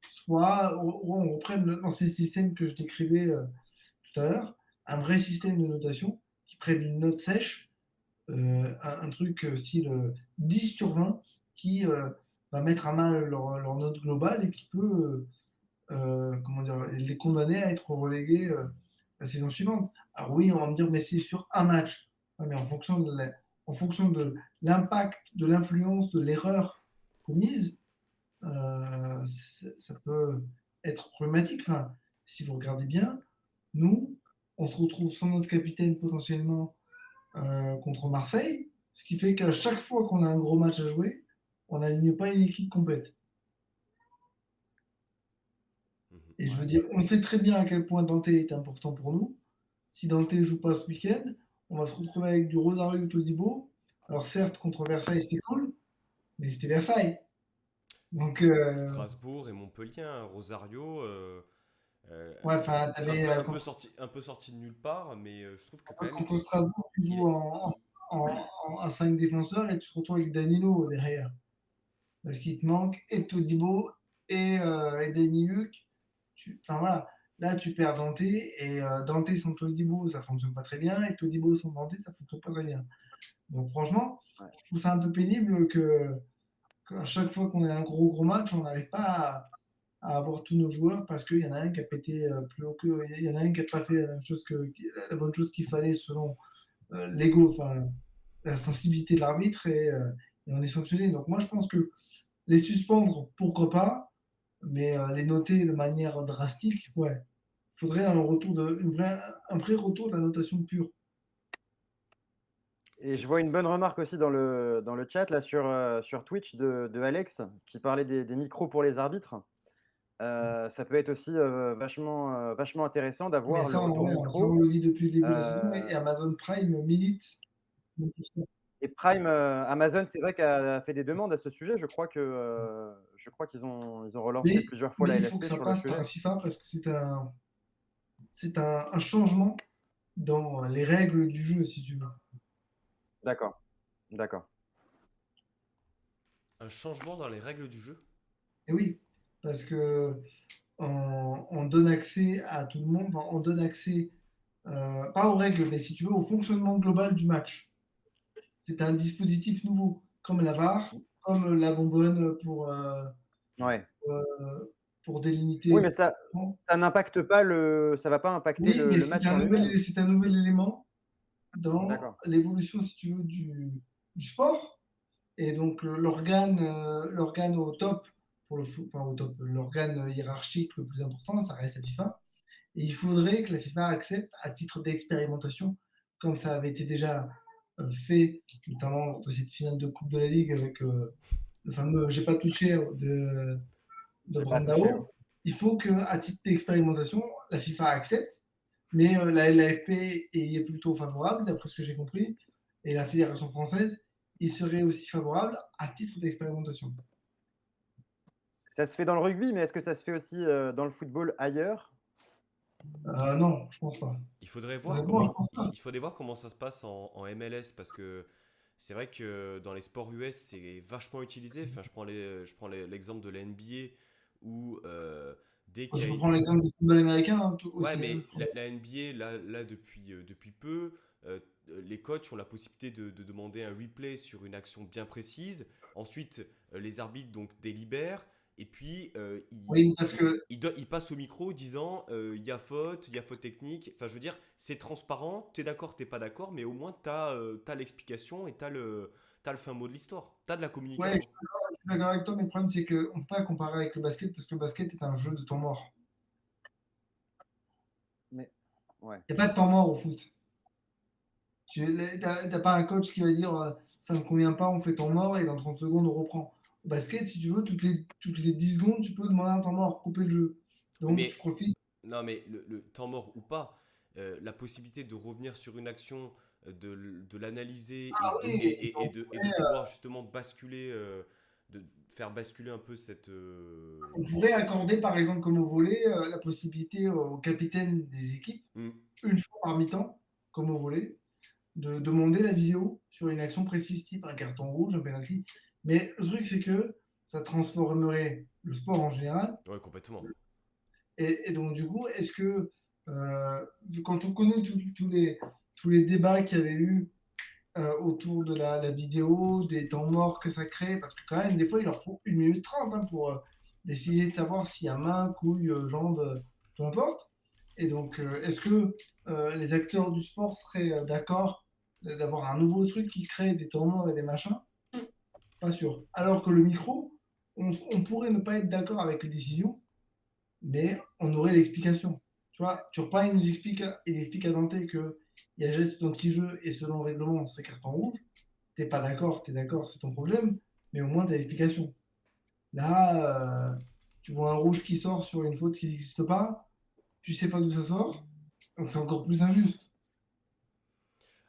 soit on reprenne l'ancien système que je décrivais tout à l'heure, un vrai système de notation qui prenne une note sèche, un truc style 10 sur 20 qui va mettre à mal leur note globale et qui peut comment dire, les condamner à être relégués la saison suivante. Alors oui, on va me dire, mais c'est sur un match. Ouais, mais en fonction de l'impact, de l'influence, de l'erreur commise, ça peut être problématique. Enfin, si vous regardez bien, nous, on se retrouve sans notre capitaine potentiellement contre Marseille, ce qui fait qu'à chaque fois qu'on a un gros match à jouer, on n'aligne pas une équipe complète. Mhm. Et je veux Ouais. dire, on sait très bien à quel point Dante est important pour nous. Si Dante ne joue pas ce week-end, on va se retrouver avec du Rosario Todibo. Alors certes, contre Versailles, c'était cool, mais c'était Versailles. Donc, Strasbourg et Montpellier, hein, Rosario, ouais, enfin, t'avais un peu sorti de nulle part, mais je trouve que quand même contre Strasbourg, tu il joues est- à 5 défenseurs et tu te retrouves avec Danilo derrière. Parce qu'il te manque et Todibo et Danny Luc. Enfin voilà, là tu perds Dante et Dante sans Todibo ça fonctionne pas très bien et Todibo sans Dante ça fonctionne pas très bien. Donc franchement, Ouais. je trouve ça un peu pénible qu'à chaque fois qu'on a un gros match, on n'arrive pas à avoir tous nos joueurs parce qu'il y en a un qui a pété plus haut que. Il y en a un qui n'a pas fait la bonne chose qu'il fallait selon l'ego, enfin la sensibilité de l'arbitre et on est sanctionné. Donc moi je pense que les suspendre, pourquoi pas, mais les noter de manière drastique, ouais. Il faudrait un vrai retour de la notation pure. Et je vois une bonne remarque aussi dans le chat là, sur Twitch de Alex qui parlait des micros pour les arbitres. Ça peut être aussi vachement intéressant Mais d'avoir le ça, retour ça, on micro. le dit depuis le début de la saison euh, et Amazon Prime milite. Donc, Et Prime, Amazon, c'est vrai qu'a fait des demandes à ce sujet. Je crois qu'ils ont relancé plusieurs fois mais la il faut que LFP ça sur le passe par la sujet. FIFA parce que c'est un changement dans les règles du jeu, si tu veux. D'accord, d'accord. Un changement dans les règles du jeu? Et oui, parce que on donne accès à tout le monde, enfin, on donne accès, pas aux règles, mais si tu veux, au fonctionnement global du match. C'est un dispositif nouveau, comme la VAR, comme la bonbonne Ouais. pour délimiter. Oui, mais ça n'impacte pas ça va pas impacter Oui, mais le match en lui-même. c'est un nouvel élément dans D'accord. l'évolution, si tu veux, du sport. Et donc, l'organe au top, pour le foot, enfin au top, l'organe hiérarchique le plus important, ça reste la FIFA. Et il faudrait que la FIFA accepte, à titre d'expérimentation, comme ça avait été déjà fait, notamment lors de cette finale de Coupe de la Ligue avec le fameux j'ai pas touché de J'ai pas touché. Ouais. Brandao. Il faut qu'à titre d'expérimentation, la FIFA accepte, mais la LAFP y est plutôt favorable, d'après ce que j'ai compris, et la Fédération française y serait aussi favorable à titre d'expérimentation. Ça se fait dans le rugby, mais est-ce que ça se fait aussi dans le football ailleurs? Non, je pense pas. Il faudrait voir Honnêtement, je comment, pense pas. il faudrait voir comment ça se passe en MLS parce que c'est vrai que dans les sports US, c'est vachement utilisé. Enfin, je prends l'exemple de la NBA où dès qu'il Tu y peux a... prendre l'exemple du football américain Ouais, aussi. Hein. mais la NBA, là depuis peu, les coachs ont la possibilité de demander un replay sur une action bien précise. Ensuite, les arbitres donc délibèrent et puis Oui, parce que il passe au micro disant il y a faute technique. Enfin, je veux dire, c'est transparent, t'es d'accord, t'es pas d'accord, mais au moins t'as l'explication et t'as le fin mot de l'histoire. T'as de la ouais, communication. je suis d'accord avec toi, mais le problème c'est qu'on ne peut pas comparer avec le basket parce que le basket est un jeu de temps mort. Mais ouais. Il n'y a pas de temps mort au foot. Tu n'as pas un coach qui va dire ça ne me convient pas, on fait temps mort et dans 30 secondes on reprend. Au basket, si tu veux, toutes les 10 secondes, tu peux demander un temps mort, couper le jeu. Oui, Donc tu mais profites. non, mais le temps mort ou pas, la possibilité de revenir sur une action, de l'analyser Ah oui, et de pouvoir justement basculer, de faire basculer un peu cette. on pourrait accorder par exemple comme au volley la possibilité au capitaine des équipes, Hmm. une fois par mi-temps, comme au volley, de demander la vidéo sur une action précise, type un carton rouge, un penalty. Mais le truc, c'est que ça transformerait le sport en général. Ouais, complètement. Et donc, du coup, est-ce que, quand on connaît tous les débats qu'il y avait eu autour de la vidéo, des temps morts que ça crée, parce que quand même, des fois, il leur faut 1 minute 30 hein, pour décider de savoir s'il y a main, couille, jambe, peu importe. Et donc, est-ce que les acteurs du sport seraient d'accord d'avoir un nouveau truc qui crée des temps morts et des machins? Pas sûr. Alors que le micro, on pourrait ne pas être d'accord avec les décisions, mais on aurait l'explication. Tu vois, Turpin, il explique à Dante qu'il y a geste d'anti-jeu et selon le règlement, c'est carton rouge. T'es d'accord, c'est ton problème, mais au moins tu as l'explication. Là, tu vois un rouge qui sort sur une faute qui n'existe pas, tu sais pas d'où ça sort, donc c'est encore plus injuste.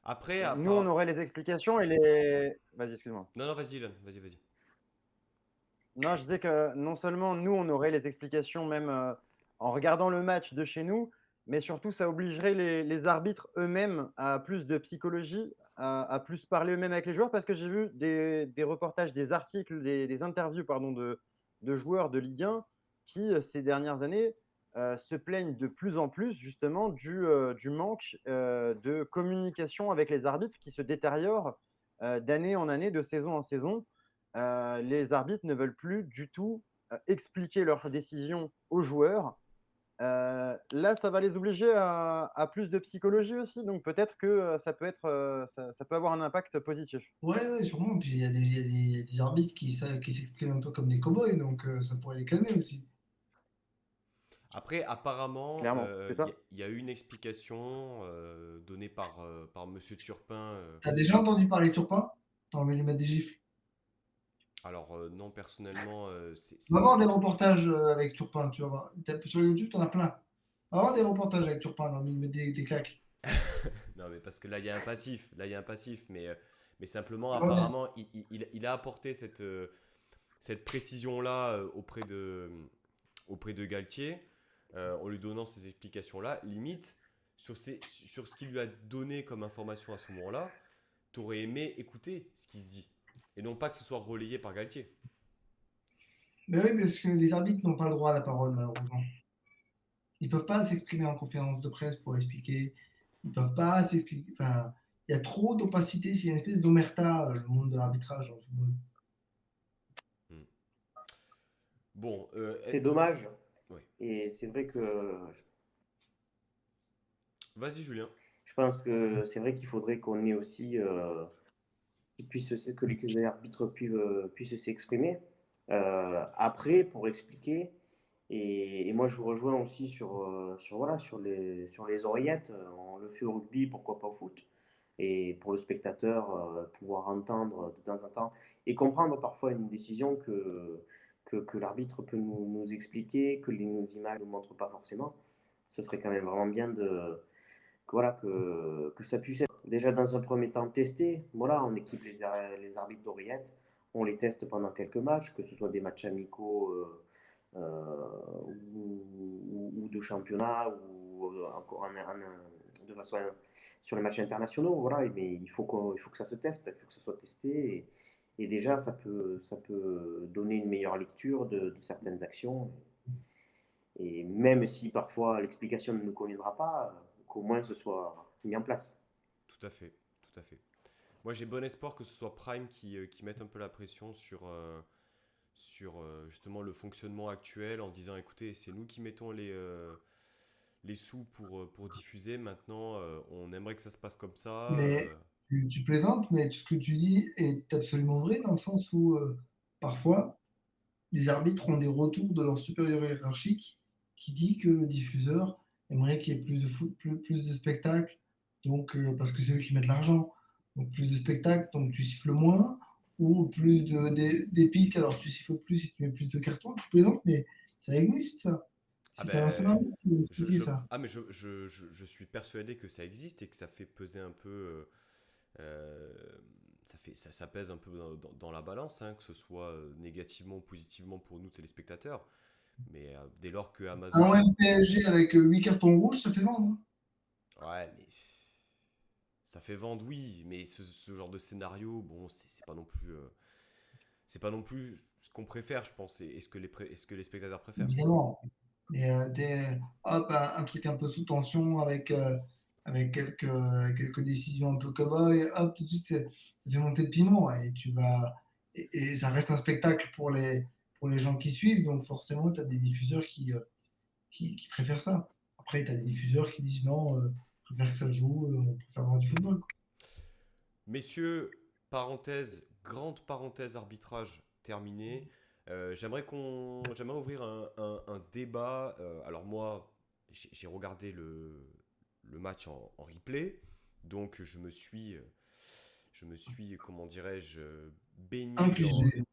Après, à Nous, on part. aurait les explications et les. Vas-y, excuse-moi. Non, non, vas-y, Dylan, vas-y. Non, je disais que non seulement nous, on aurait les explications même en regardant le match de chez nous, mais surtout, ça obligerait les arbitres eux-mêmes à plus de psychologie, à plus parler eux-mêmes avec les joueurs, parce que j'ai vu des reportages, des articles, des interviews pardon, de joueurs de Ligue 1 qui, ces dernières années, se plaignent de plus en plus justement du manque de communication avec les arbitres qui se détériore d'année en année, de saison en saison. Les arbitres ne veulent plus du tout expliquer leurs décisions aux joueurs. Là, ça va les obliger à plus de psychologie aussi, donc peut-être que ça peut avoir un impact positif. Ouais, ouais, sûrement. Puis il y a des arbitres qui s'expriment un peu comme des cow-boys, donc ça pourrait les calmer aussi. Après, apparemment, Clairement, c'est ça. il y a eu une explication donnée par Monsieur Turpin. T'as déjà entendu parler de Turpin? T'as envie de lui mettre des gifles? Alors, non, personnellement, On va voir des reportages avec Turpin, tu vas voir. Sur YouTube, t'en as plein. On va voir des reportages avec Turpin, dans il met des claques. Non, mais parce que là, il y a un passif. Là, il y a un passif. Mais simplement, Il revient. apparemment, il a apporté cette précision-là auprès de Galtier, en lui donnant ces explications-là. Limite, sur ce qu'il lui a donné comme information à ce moment-là, t'aurais aimé écouter ce qui se dit. Et non pas que ce soit relayé par Galtier. Mais oui, parce que les arbitres n'ont pas le droit à la parole, malheureusement. Ils peuvent pas s'exprimer en conférence de presse pour expliquer. Ils peuvent pas s'expliquer. Enfin, il y a trop d'opacité. C'est une espèce d'omerta, le monde de l'arbitrage en football. Hmm. Bon, C'est dommage. ouais. Et c'est vrai que Vas-y, Julien. je pense que c'est vrai qu'il faudrait qu'on ait aussi que les arbitres puissent s'exprimer. Après, pour expliquer, et moi je vous rejoins aussi voilà, sur les oreillettes. On le fait au rugby, pourquoi pas au foot. Et pour le spectateur, pouvoir entendre de temps en temps et comprendre parfois une décision que l'arbitre peut nous expliquer, que nos images ne nous montrent pas forcément. Ce serait quand même vraiment bien voilà, que ça puisse être déjà dans un premier temps testé. Voilà, on équipe les arbitres d'oreillettes, on les teste pendant quelques matchs, que ce soit des matchs amicaux ou de championnat ou encore de façon sur les matchs internationaux. Voilà, mais il faut que ça se teste, il faut que ça soit testé. Et déjà, ça peut donner une meilleure lecture de certaines actions. Et même si parfois l'explication ne nous conviendra pas, qu'au moins ce soit mis en place. Tout à fait. Tout à fait. Moi, j'ai bon espoir que ce soit Prime qui mette un peu la pression sur justement le fonctionnement actuel en disant écoutez, c'est nous qui mettons les sous pour diffuser. Maintenant, on aimerait que ça se passe comme ça. Mais tu plaisantes, mais ce que tu dis est absolument vrai dans le sens où parfois, les arbitres ont des retours de leur supérieur hiérarchique qui dit que le diffuseur aimerait qu'il y ait plus de foot, plus de spectacles, donc parce que c'est eux qui mettent l'argent. Donc plus de spectacles, donc tu siffles moins, ou plus d'épiques, alors tu siffles plus si tu mets plus de cartons. Tu plaisantes, mais ça existe ça. Ah Si tu as un ben, journaliste qui veut expliquer ça. ah mais je suis persuadé que ça existe et que ça fait peser un peu, ça pèse un peu dans la balance, hein, que ce soit négativement ou positivement pour nous téléspectateurs. Mais dès lors que Un Amazon, MPSG avec 8 cartons rouges, ça fait vendre, hein. ouais, mais ça fait vendre, oui, mais ce genre de scénario, bon, c'est pas non plus ce qu'on préfère, je pense, et ce que les spectateurs préfèrent. Évidemment. Et hop, un truc un peu sous tension avec quelques décisions un peu cow-boy, hop, tout de suite, ça fait monter le piment et et ça reste un spectacle pour les gens qui suivent, donc forcément, tu as des diffuseurs qui préfèrent ça. Après, tu as des diffuseurs qui disent non, je préfère que ça joue, on préfère voir du football, quoi. Messieurs, parenthèse, grande parenthèse arbitrage terminée. J'aimerais ouvrir un débat. Alors moi, j'ai regardé le match en replay, donc je me suis, comment dirais-je, baigné dans Infligé.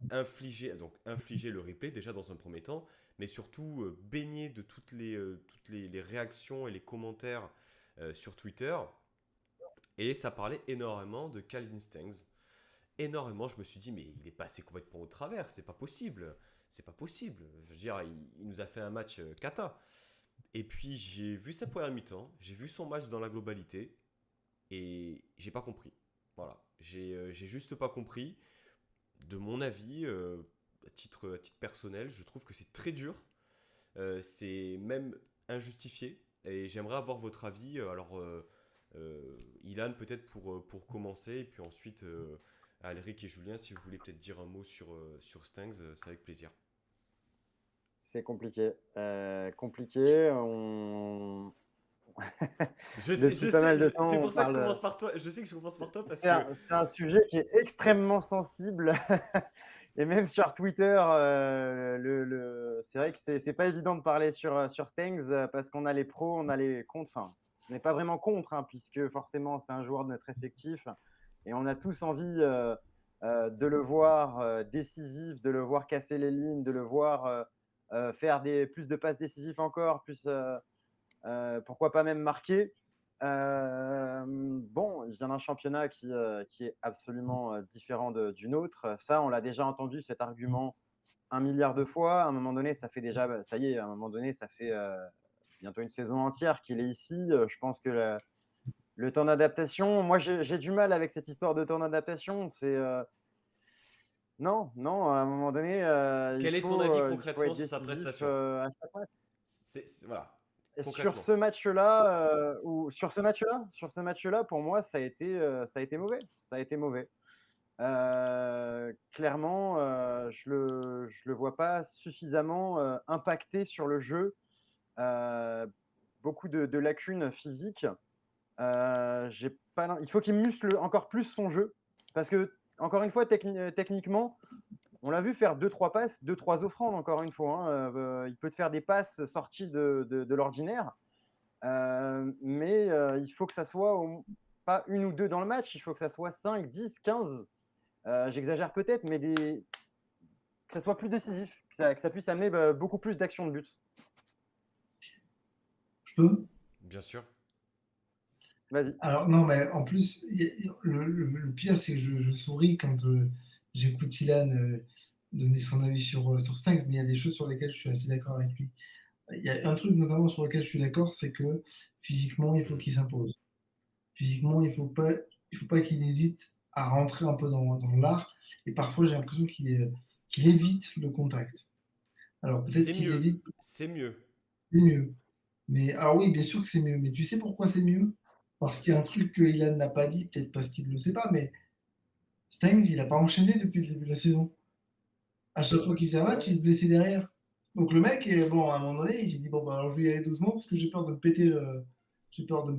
infligé le replay déjà dans un premier temps, mais surtout baigné de toutes les réactions et les commentaires sur Twitter. Et ça parlait énormément de Calvin Stengs. Énormément, je me suis dit, mais il est passé complètement au travers, c'est pas possible. C'est pas possible. Je veux dire, il nous a fait un match cata. Et puis j'ai vu sa première mi-temps, j'ai vu son match dans la globalité, et j'ai pas compris. Voilà, j'ai juste pas compris. De mon avis, à titre personnel, je trouve que c'est très dur. C'est même injustifié. Et j'aimerais avoir votre avis. Alors, Ilan, peut-être pour commencer, et puis ensuite, Alric et Julien, si vous voulez peut-être dire un mot sur Stengs, c'est avec plaisir. C'est compliqué. Compliqué. Je sais, Depuis je pas mal sais, de temps, c'est on pour ça que je parle. commence par toi. Je sais que je commence par toi parce C'est que. un sujet qui est extrêmement sensible. Et même sur Twitter, c'est vrai que c'est pas évident de parler sur Stengs parce qu'on a les pros, on a les contre. Enfin, on n'est pas vraiment contre, hein, puisque forcément, c'est un joueur de notre effectif. Et on a tous envie de le voir décisif, de le voir casser les lignes, de le voir faire plus de passes décisives encore, pourquoi pas même marquer. Bon, il vient d'un championnat qui est absolument différent d'une autre. Ça, on l'a déjà entendu, cet argument, 1 milliard de fois. À un moment donné, ça fait déjà, ça y est, à un moment donné, ça fait bientôt une saison entière qu'il est ici. Je pense que le temps d'adaptation, moi j'ai du mal avec cette histoire de temps d'adaptation. Non, non, à un moment donné, Quel est ton avis il faut concrètement être sur sa décisif prestation? à chaque match. Voilà, Et concrètement. sur ce match-là, pour moi, ça a été mauvais. Ça a été mauvais. Clairement, je le vois pas suffisamment impacté sur le jeu. Beaucoup de lacunes physiques. Il faut qu'il muscle encore plus son jeu. Parce que, encore une fois, techniquement, on l'a vu faire 2-3 passes, 2-3 offrandes, encore une fois. Hein. Il peut te faire des passes sorties de l'ordinaire. Mais il faut que ça soit pas une ou deux dans le match, il faut que ça soit 5, 10, 15. J'exagère peut-être, mais que ça soit plus décisif, que ça puisse amener beaucoup plus d'actions de but. Je peux? Bien sûr. Vas-y. Alors, non, mais en plus, le pire, c'est que je souris quand j'écoute Ilan donner son avis sur Stanks, mais il y a des choses sur lesquelles je suis assez d'accord avec lui. Il y a un truc notamment sur lequel je suis d'accord, c'est que physiquement, il faut qu'il s'impose. Physiquement, il faut pas qu'il hésite à rentrer un peu dans l'art. Et parfois, j'ai l'impression qu'il évite le contact. Alors, peut-être C'est qu'il mieux. évite, C'est mieux. c'est mieux. Mais alors oui, bien sûr que c'est mieux. Mais tu sais pourquoi c'est mieux? Parce qu'il y a un truc que Ilan n'a pas dit, peut-être parce qu'il ne le sait pas, mais Stengs, il n'a pas enchaîné depuis le début de la saison. À chaque fois qu'il faisait un match, il se blessait derrière. Donc le mec, bon, à un moment donné, il s'est dit bon bah alors je vais y aller doucement parce que j'ai peur de me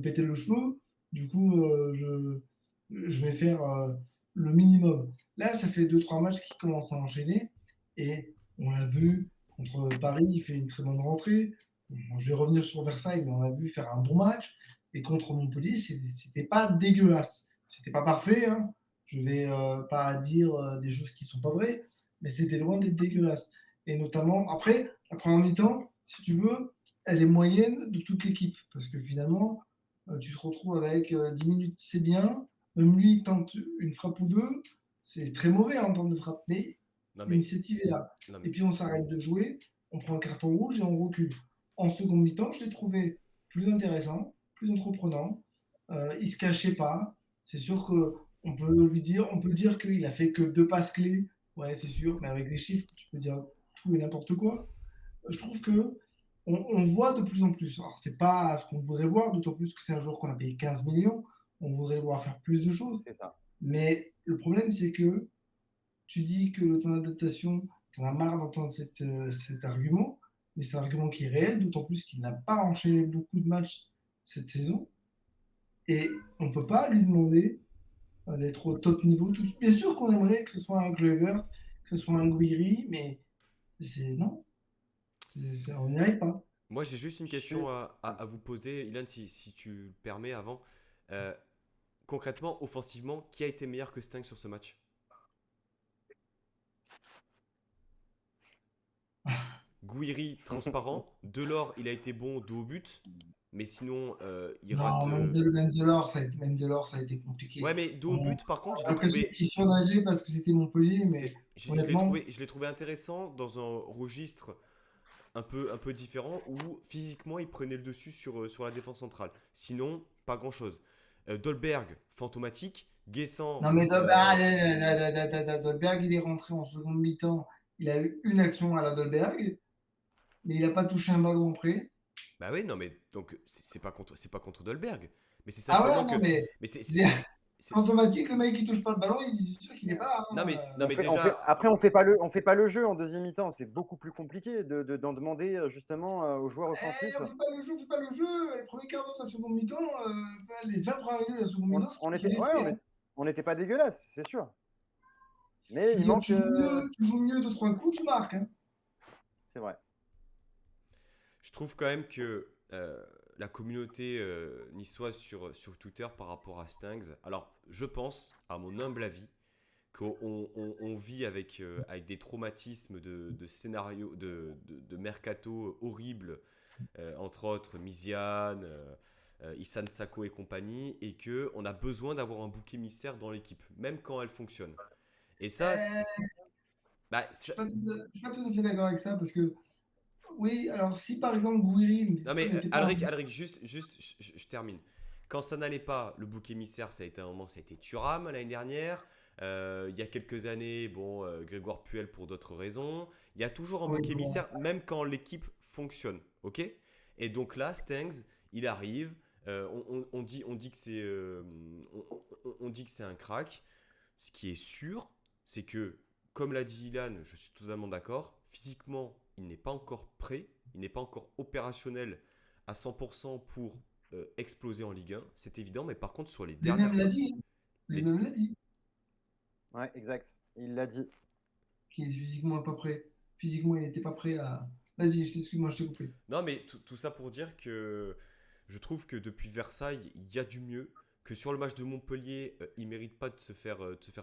péter le cheveu. Du coup, je vais faire le minimum. Là, ça fait deux trois matchs qu'il commence à enchaîner et on l'a vu contre Paris, il fait une très bonne rentrée. Bon, je vais revenir sur Versailles, mais on l'a vu faire un bon match. Et contre Montpellier, c'était pas dégueulasse. C'était pas parfait, hein. Je vais pas dire des choses qui sont pas vraies, mais c'était loin d'être dégueulasse. Et notamment, après, la première mi-temps, si tu veux, elle est moyenne de toute l'équipe. Parce que finalement, tu te retrouves avec 10 minutes, c'est bien. Même lui, il tente une frappe ou deux. C'est très mauvais en termes de frappe, mais Non mais, l'initiative est là. non Et mais, puis on s'arrête de jouer, on prend un carton rouge et on recule. En seconde mi-temps, je l'ai trouvé plus intéressant, plus entreprenant. Il se cachait pas. C'est sûr on peut dire qu'il a fait que deux passes clés. Ouais, c'est sûr, mais avec les chiffres, tu peux dire tout et n'importe quoi. Je trouve que on voit de plus en plus. Alors, c'est pas ce qu'on voudrait voir, d'autant plus que c'est un joueur qu'on a payé 15 millions. On voudrait le voir faire plus de choses. C'est ça. Mais le problème, c'est que tu dis que le temps d'adaptation, tu en as marre d'entendre cet argument, mais c'est un argument qui est réel, d'autant plus qu'il n'a pas enchaîné beaucoup de matchs cette saison. Et on ne peut pas lui demander d'être au top niveau. Bien sûr qu'on aimerait que ce soit un Kluivert, que ce soit un Guiri, mais non, on n'y arrive pas. moi j'ai juste une Je suis... question à vous poser, Ilan, si tu le permets avant. Euh, Concrètement, offensivement, qui a été meilleur que Sting sur ce match? Gouiri, transparent. Delors, il a été bon dos au but. Mais sinon, il rate. Non, même Delors, ça a été compliqué. Ouais, mais dos au On but, par contre, je a l'ai l'impression trouvé. qu'il surnageait parce que c'était Montpellier, mais honnêtement, Je l'ai trouvé intéressant dans un registre un peu différent où physiquement il prenait le dessus sur la défense centrale. Sinon, pas grand chose. Dolberg, fantomatique. Guessant, non mais Dolberg, il est rentré en seconde mi-temps. Il a eu une action à la Dolberg, mais il n'a pas touché un ballon après. bah oui, non, mais donc c'est pas contre Dolberg. Mais c'est Ah simplement ouais, que. non mais Mais en automatique, le mec qui touche pas le ballon, il est sûr qu'il n'est pas là, non, hein. non, mais déjà. Après, on fait pas le jeu en deuxième mi-temps. C'est beaucoup plus compliqué d'en demander justement aux joueurs offensifs. On fait pas le jeu, on fait pas le jeu. Le premier quart d'heure de la seconde mi-temps, les 20 premières minutes de la seconde mi-temps, c'est On toi qui était, les ouais, fait, hein. on n'était pas dégueulasse, c'est sûr. Mais il manque. Tu joues mieux 2-3 coups, tu marques, hein. C'est vrai. Je trouve quand même que la communauté niçoise sur Twitter par rapport à Stings, alors je pense, à mon humble avis, qu'on vit avec des traumatismes de scénarios, de mercato horribles, entre autres Miziane, Issan Sako et compagnie, et qu'on a besoin d'avoir un bouc émissaire dans l'équipe, même quand elle fonctionne. Et ça, Euh, bah, je suis pas tout à fait d'accord avec ça parce que, oui, alors si par exemple Gouiri non mais n'était pas. Alric, juste, je termine. Quand ça n'allait pas, le bouc émissaire, ça a été un moment, ça a été Thuram l'année dernière. Il y a quelques années, bon, Grégoire Puel pour d'autres raisons. Il y a toujours un Oui, bouc bon. émissaire, même quand l'équipe fonctionne, ok? Et donc là, Stengs, il arrive. On dit que c'est, on dit que c'est un crack. Ce qui est sûr, c'est que, comme l'a dit Ilan, je suis totalement d'accord, physiquement, il n'est pas encore prêt, il n'est pas encore opérationnel à 100% pour exploser en Ligue 1, c'est évident, mais par contre, sur les Lui-même dernières... l'a dit, hein. les- Lui-même l'a dit, Ouais, exact. Il l'a dit. qu'il est physiquement pas prêt. Physiquement, il n'était pas prêt à. Vas-y, excuse-moi, je t'ai coupé. Non, mais tout ça pour dire que je trouve que depuis Versailles, il y a du mieux, que sur le match de Montpellier, il mérite pas de se faire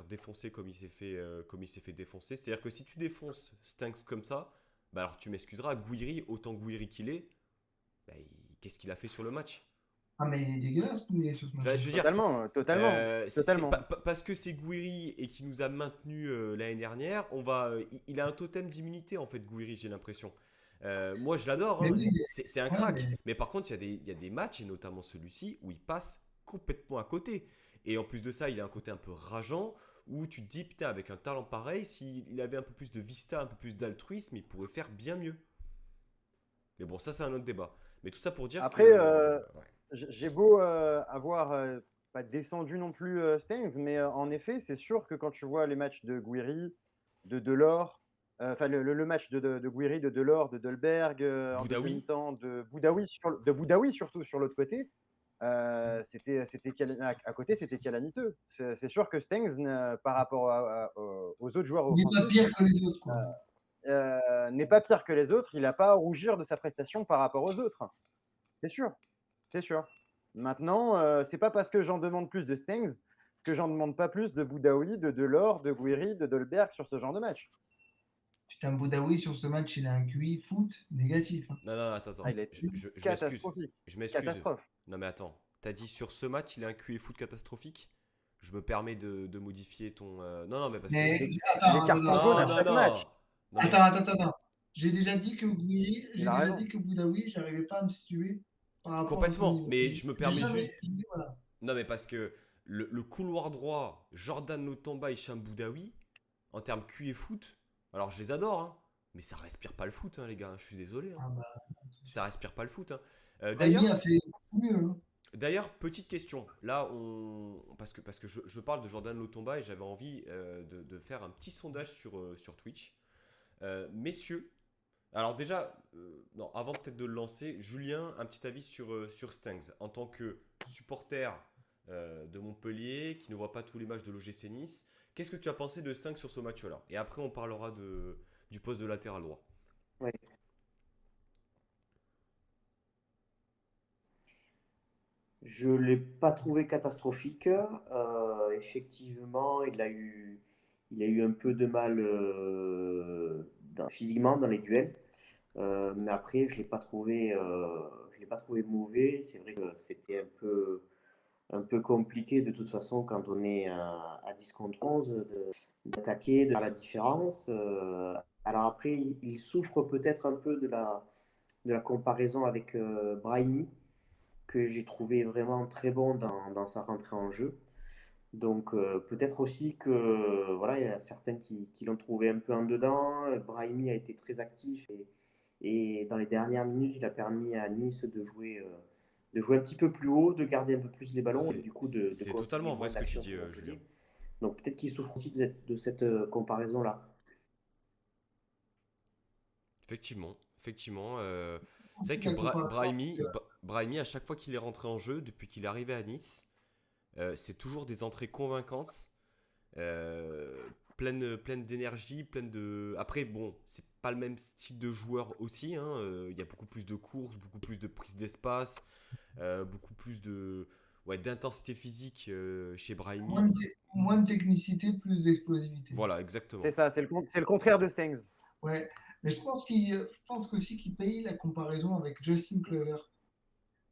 défoncer comme il s'est fait défoncer. C'est-à-dire que si tu défonces Stanks comme ça, bah alors tu m'excuseras, Gouiri, autant Gouiri qu'il est, bah, qu'est-ce qu'il a fait sur le match? Ah, mais il est dégueulasse, Pouillet, sur ce Enfin, match-là. je veux dire, Totalement, totalement, c'est totalement. parce que c'est Gouiri et qui nous a maintenus l'année dernière, il a un totem d'immunité en fait, Gouiri, j'ai l'impression. Moi, je l'adore, Mais hein, oui, c'est un ouais, crack. mais Mais par contre, il y a des matchs, et notamment celui-ci, où il passe complètement à côté. Et en plus de ça, il a un côté un peu rageant, où tu te dis, putain, avec un talent pareil, s'il avait un peu plus de vista, un peu plus d'altruisme, il pourrait faire bien mieux. Mais bon, ça, c'est un autre débat. Mais tout ça pour dire que... Après, ouais. j'ai beau avoir pas descendu non plus Stengs, mais en effet, c'est sûr que quand tu vois les matchs de Gouiri, de Delors, enfin le match de Gouiri, de Delors, de Dolberg, en deuxième Boudaoui? mi-temps, de Boudaoui surtout sur l'autre côté, à côté, c'était calamiteux. C'est sûr que Stengs, par rapport aux autres joueurs il n'est pas offensifs, pire que les autres, quoi. n'est pas pire que les autres. Il n'a pas à rougir de sa prestation par rapport aux autres. C'est sûr, c'est sûr. Maintenant, c'est pas parce que j'en demande plus de Stengs que j'en demande pas plus de Boudaoui, de Delors, de Gouiri, de Dolberg sur ce genre de match. Putain, Boudaoui, sur ce match, il a un QI foot négatif, hein. Non, non, attends, Ah, attends. il est Je m'excuse. catastrophique. Je m'excuse. Catastrophe. Non, mais attends. T'as dit sur ce match, il a un QI foot catastrophique? Je me permets de modifier ton. Non, non, mais parce que. Mais Des attends, attends, cartons attends, jaunes Non, à non, chaque match. non. Non, mais. attends. J'ai déjà dit que Gouiri, Il j'ai a déjà raison. dit que Boudaoui, j'arrivais pas à me situer par rapport à son Complètement. niveau. Mais je me J'ai permets jamais. juste. J'ai dit, voilà. Non, mais parce que le couloir droit, Jordan Lotomba et Hicham Boudaoui, en termes QI foot, alors je les adore, hein, mais ça respire pas le foot, hein, les gars. Je suis désolé, hein. Ah bah, Ça respire pas le foot, hein. Brahimi D'ailleurs, a fait beaucoup mieux, hein. D'ailleurs, petite question. Là, parce que je parle de Jordan Lotomba et j'avais envie de faire un petit sondage sur Twitch. Messieurs, alors déjà, non, avant peut-être de le lancer, Julien, un petit avis sur Stengs. En tant que supporter de Montpellier, qui ne voit pas tous les matchs de l'OGC Nice, qu'est-ce que tu as pensé de Stengs sur ce match-là? Et après, on parlera du poste de latéral droit. Ouais. Je ne l'ai pas trouvé catastrophique. Effectivement, il a eu un peu de mal physiquement dans les duels. Mais après, je l'ai pas trouvé mauvais. C'est vrai que c'était un peu compliqué de toute façon quand on est à 10 contre 11 d'attaquer, de faire la différence. Alors après, il souffre peut-être un peu de la comparaison avec Brahimi, que j'ai trouvé vraiment très bon dans sa rentrée en jeu. Donc peut-être aussi que voilà, il y a certains qui l'ont trouvé un peu en dedans. Brahimi a été très actif et dans les dernières minutes, il a permis à Nice de jouer un petit peu plus haut, de garder un peu plus les ballons et C'est Mmh. du coup de c'est concéder totalement vrai moins ce que tu d'actions dis, que Julien. Montpellier. Donc peut-être qu'il souffre aussi de cette comparaison-là. Effectivement, effectivement. C'est vrai que La comparaison avec, Brahimi, à chaque fois qu'il est rentré en jeu, depuis qu'il est arrivé à Nice, c'est toujours des entrées convaincantes, pleines d'énergie, pleines de. Après, bon, c'est pas le même style de joueur aussi, hein. Il y a beaucoup plus de courses, beaucoup plus de prise d'espace, beaucoup plus de. ouais, d'intensité physique chez Moins Brahimi. de, moins de technicité, plus d'explosivité. Voilà, C'est exactement. ça, c'est le contraire de Stengs. Ouais, mais je pense qu'aussi qu'il paye la comparaison avec Justin Kluivert.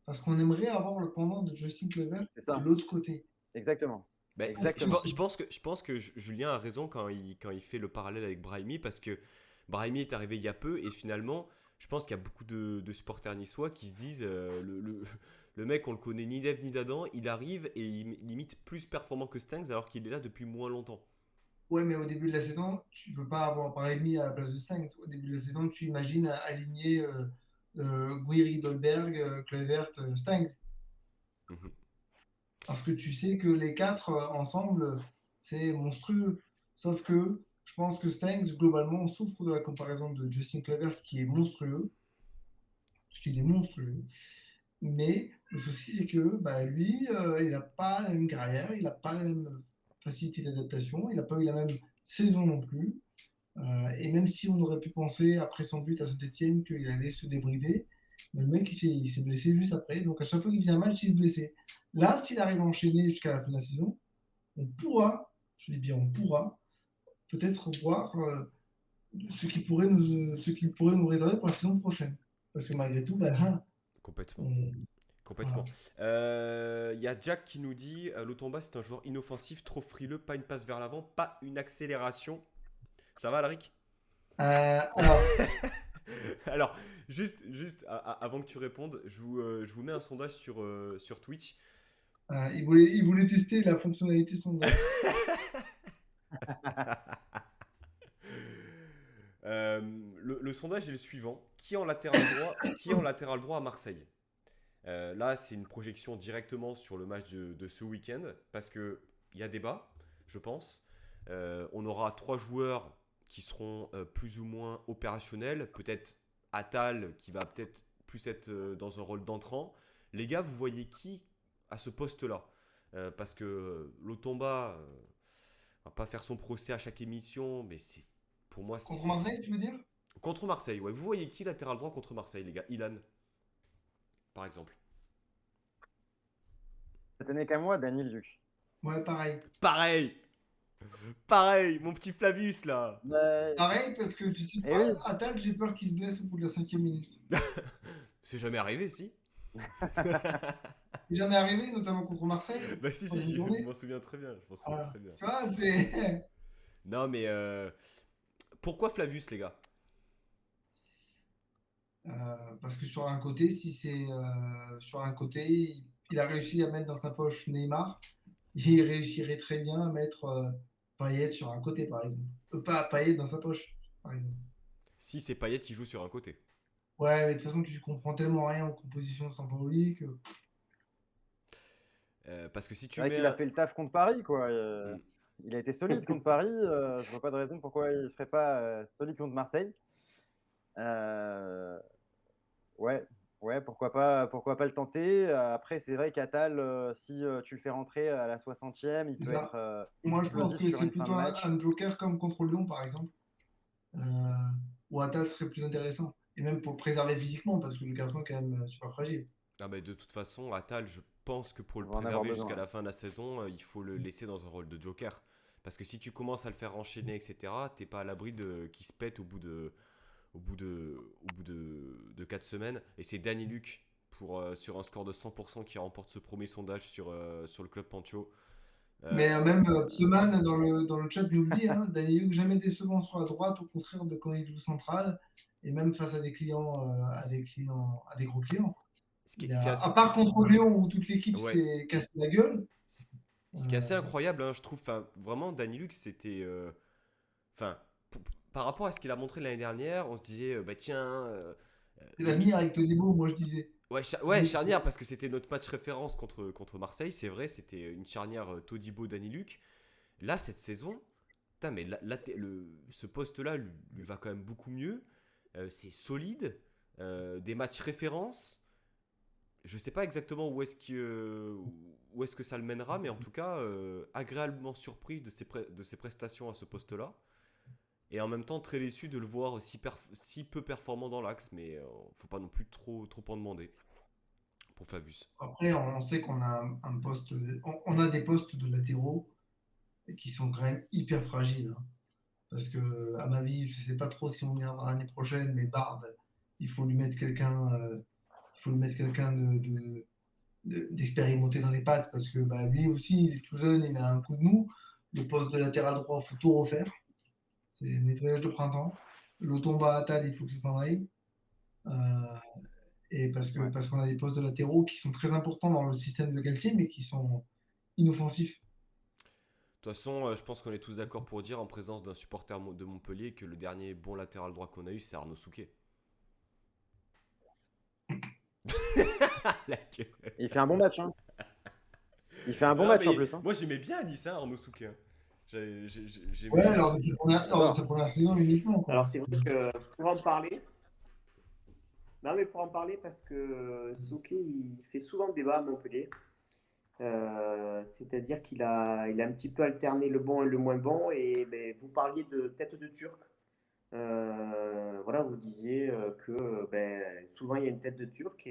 Parce qu'on aimerait avoir le pendant de Justin Kluivert C'est de ça, l'autre côté. exactement. Ben, Je pense Exactement. aussi. je pense que Julien a raison quand il fait le parallèle avec Brahimi parce que Brahimi est arrivé il y a peu et finalement, je pense qu'il y a beaucoup de supporters niçois qui se disent le mec, on le connaît ni d'Ève ni d'Adam, il arrive et il limite plus performant que Stengs alors qu'il est là depuis moins longtemps. Ouais, mais au début de la saison, tu veux pas avoir Brahimi à la place de 5. Au début de la saison, tu imagines aligner Guiri, Dolberg, Kluivert, Stanks. Mhm. Parce que tu sais que les quatre ensemble, c'est monstrueux. Sauf que je pense que Stanks, globalement, souffre de la comparaison de Justin Kluivert, qui est monstrueux, parce qu'il est monstrueux. Mais le souci, c'est que bah, lui, il n'a pas la même carrière, il n'a pas la même facilité d'adaptation, il n'a pas eu la même saison non plus. Et même si on aurait pu penser, après son but à Saint-Etienne, qu'il allait se débrider, mais le mec, il s'est blessé juste après. Donc à chaque fois qu'il faisait un match, il se blessait. Là, s'il arrive à enchaîner jusqu'à la fin de la saison, on pourra, je dis bien on pourra, peut-être voir ce qu'il pourrait nous réserver pour la saison prochaine. Parce que malgré tout, bah, là, Complètement. on, voilà. Complètement. Il y a Jack qui nous dit Lotomba, c'est un joueur inoffensif, trop frileux, pas une passe vers l'avant, pas une accélération. Ça va, Alric? Alors, Alors, avant que tu répondes, je vous mets un sondage sur Twitch. il voulait tester la fonctionnalité sondage. Le sondage est le suivant. Qui est en latéral droit à Marseille? Là, c'est une projection directement sur le match de ce week-end parce qu'il y a débat, je pense. On aura 3 joueurs qui seront plus ou moins opérationnels. Peut-être Attal qui va peut-être plus être dans un rôle d'entrant. Les gars, vous voyez qui à ce poste-là? Parce que Lotomba va pas faire son procès à chaque émission, mais c'est pour moi c'est Contre Marseille, tu veux dire? contre Marseille. Ouais, vous voyez qui latéral droit contre Marseille, les gars? Ilan, par exemple. Ça tenait qu'à moi, Daniel Luc. Ouais, pareil. Pareil, pareil, mon petit Flavius là. Pareil, parce que tu sais Eh oui, quoi, Attal, j'ai peur qu'il se blesse au bout de la 5e minute. C'est jamais arrivé, si? C'est jamais arrivé, notamment contre Marseille, Bah si, dans une si, je journée. m'en souviens très bien. Je m'en souviens Voilà. très bien. Tu vois, c'est. Non, mais pourquoi Flavius, les gars? Parce que sur un côté, si c'est sur un côté, il a réussi à mettre dans sa poche Neymar, il réussirait très bien à mettre Payet sur un côté, par exemple. Pas Payet dans sa poche, par exemple. Si c'est Payet qui joue sur un côté. Ouais, mais de toute façon, tu comprends tellement rien aux compositions de Sampaoli que. Parce que si c'est tu vrai mets qu'il a un... fait le taf contre Paris, quoi. Hmm. Il a été solide contre Paris. Je vois pas de raison pourquoi il serait pas solide contre Marseille. Euh, ouais, ouais, pourquoi pas le tenter. Après, c'est vrai qu'Atal, si tu le fais rentrer à la 60e, il C'est peut être ça. Moi, je pense explosif que sur c'est une fin de plutôt match. un joker comme contre Lyon, par exemple, euh, où Attal serait plus intéressant. Et même pour le préserver physiquement, parce que le garçon est quand même super fragile. Ah bah, de toute façon, Attal, je pense que pour On le va en avoir préserver jusqu'à besoin. la fin de la saison, il faut le laisser dans un rôle de joker. Parce que si tu commences à le faire enchaîner, etc., t'es pas à l'abri de qu'il se pète au bout de 4 semaines. Et c'est Danny Luc sur un score de 100% qui remporte ce premier sondage sur le club Pancho. Mais Euh, même Pseman dans le chat nous le dit, hein, Daniluk jamais décevant sur la droite, au contraire de quand il joue central, et même face à des clients, à des gros clients. ce qui est À assez, part contre Lyon où toute l'équipe ouais, s'est cassé la gueule. ce ce qui est euh, assez incroyable, hein, je trouve. Enfin, vraiment, Danny Luc, c'était, enfin, par rapport à ce qu'il a montré l'année dernière, on se disait, bah tiens, c'est limite, l'avenir avec Todibo, moi je disais. ouais, Je ouais, disais, charnière, parce que c'était notre match référence contre Marseille, c'est vrai, c'était une charnière Todibo, Danny Luc. Là, cette saison, putain, mais ce poste-là lui va quand même beaucoup mieux. C'est solide, des matchs références. Je sais pas exactement où est-ce que ça le mènera, mais en tout cas, agréablement surpris de ses prestations à ce poste-là. Et en même temps, très déçu de le voir si peu performant dans l'axe, mais faut pas non plus trop en demander. pour Flavius. Après, on sait qu'on a un poste, on a des postes de latéraux qui sont quand même hyper fragiles, hein. Parce que, à ma avis, je sais pas trop si on y reviendra l'année prochaine, mais Bard, il faut lui mettre quelqu'un, il faut lui mettre quelqu'un d'expérimenté dans les pattes parce que bah, lui aussi, il est tout jeune, il a un coup de mou. Le poste de latéral droit, il faut tout refaire. C'est nettoyage de printemps. L'Otomba Attal, il faut que ça s'en aille. Euh, et Ouais. parce qu'on a des postes de latéraux qui sont très importants dans le système de Galtier, mais qui sont inoffensifs. De toute façon, je pense qu'on est tous d'accord pour dire, en présence d'un supporter de Montpellier, que le dernier bon latéral droit qu'on a eu, c'est Arnaud Souquet. La gueule. Il fait un bon match, hein. Il fait un bon Ah, match en mais plus, hein. moi j'aimais bien Nice, hein, Arnaud Souquet, hein. Ouais, J'aimais. lors de sa première saison uniquement, quoi. Alors c'est vrai que pour en parler, non mais pour en parler parce que Souquet il fait souvent débat à Montpellier. C'est-à-dire qu'il a un petit peu alterné le bon et le moins bon. Et ben, vous parliez de tête de Turc. Voilà, vous disiez que ben, souvent il y a une tête de Turc.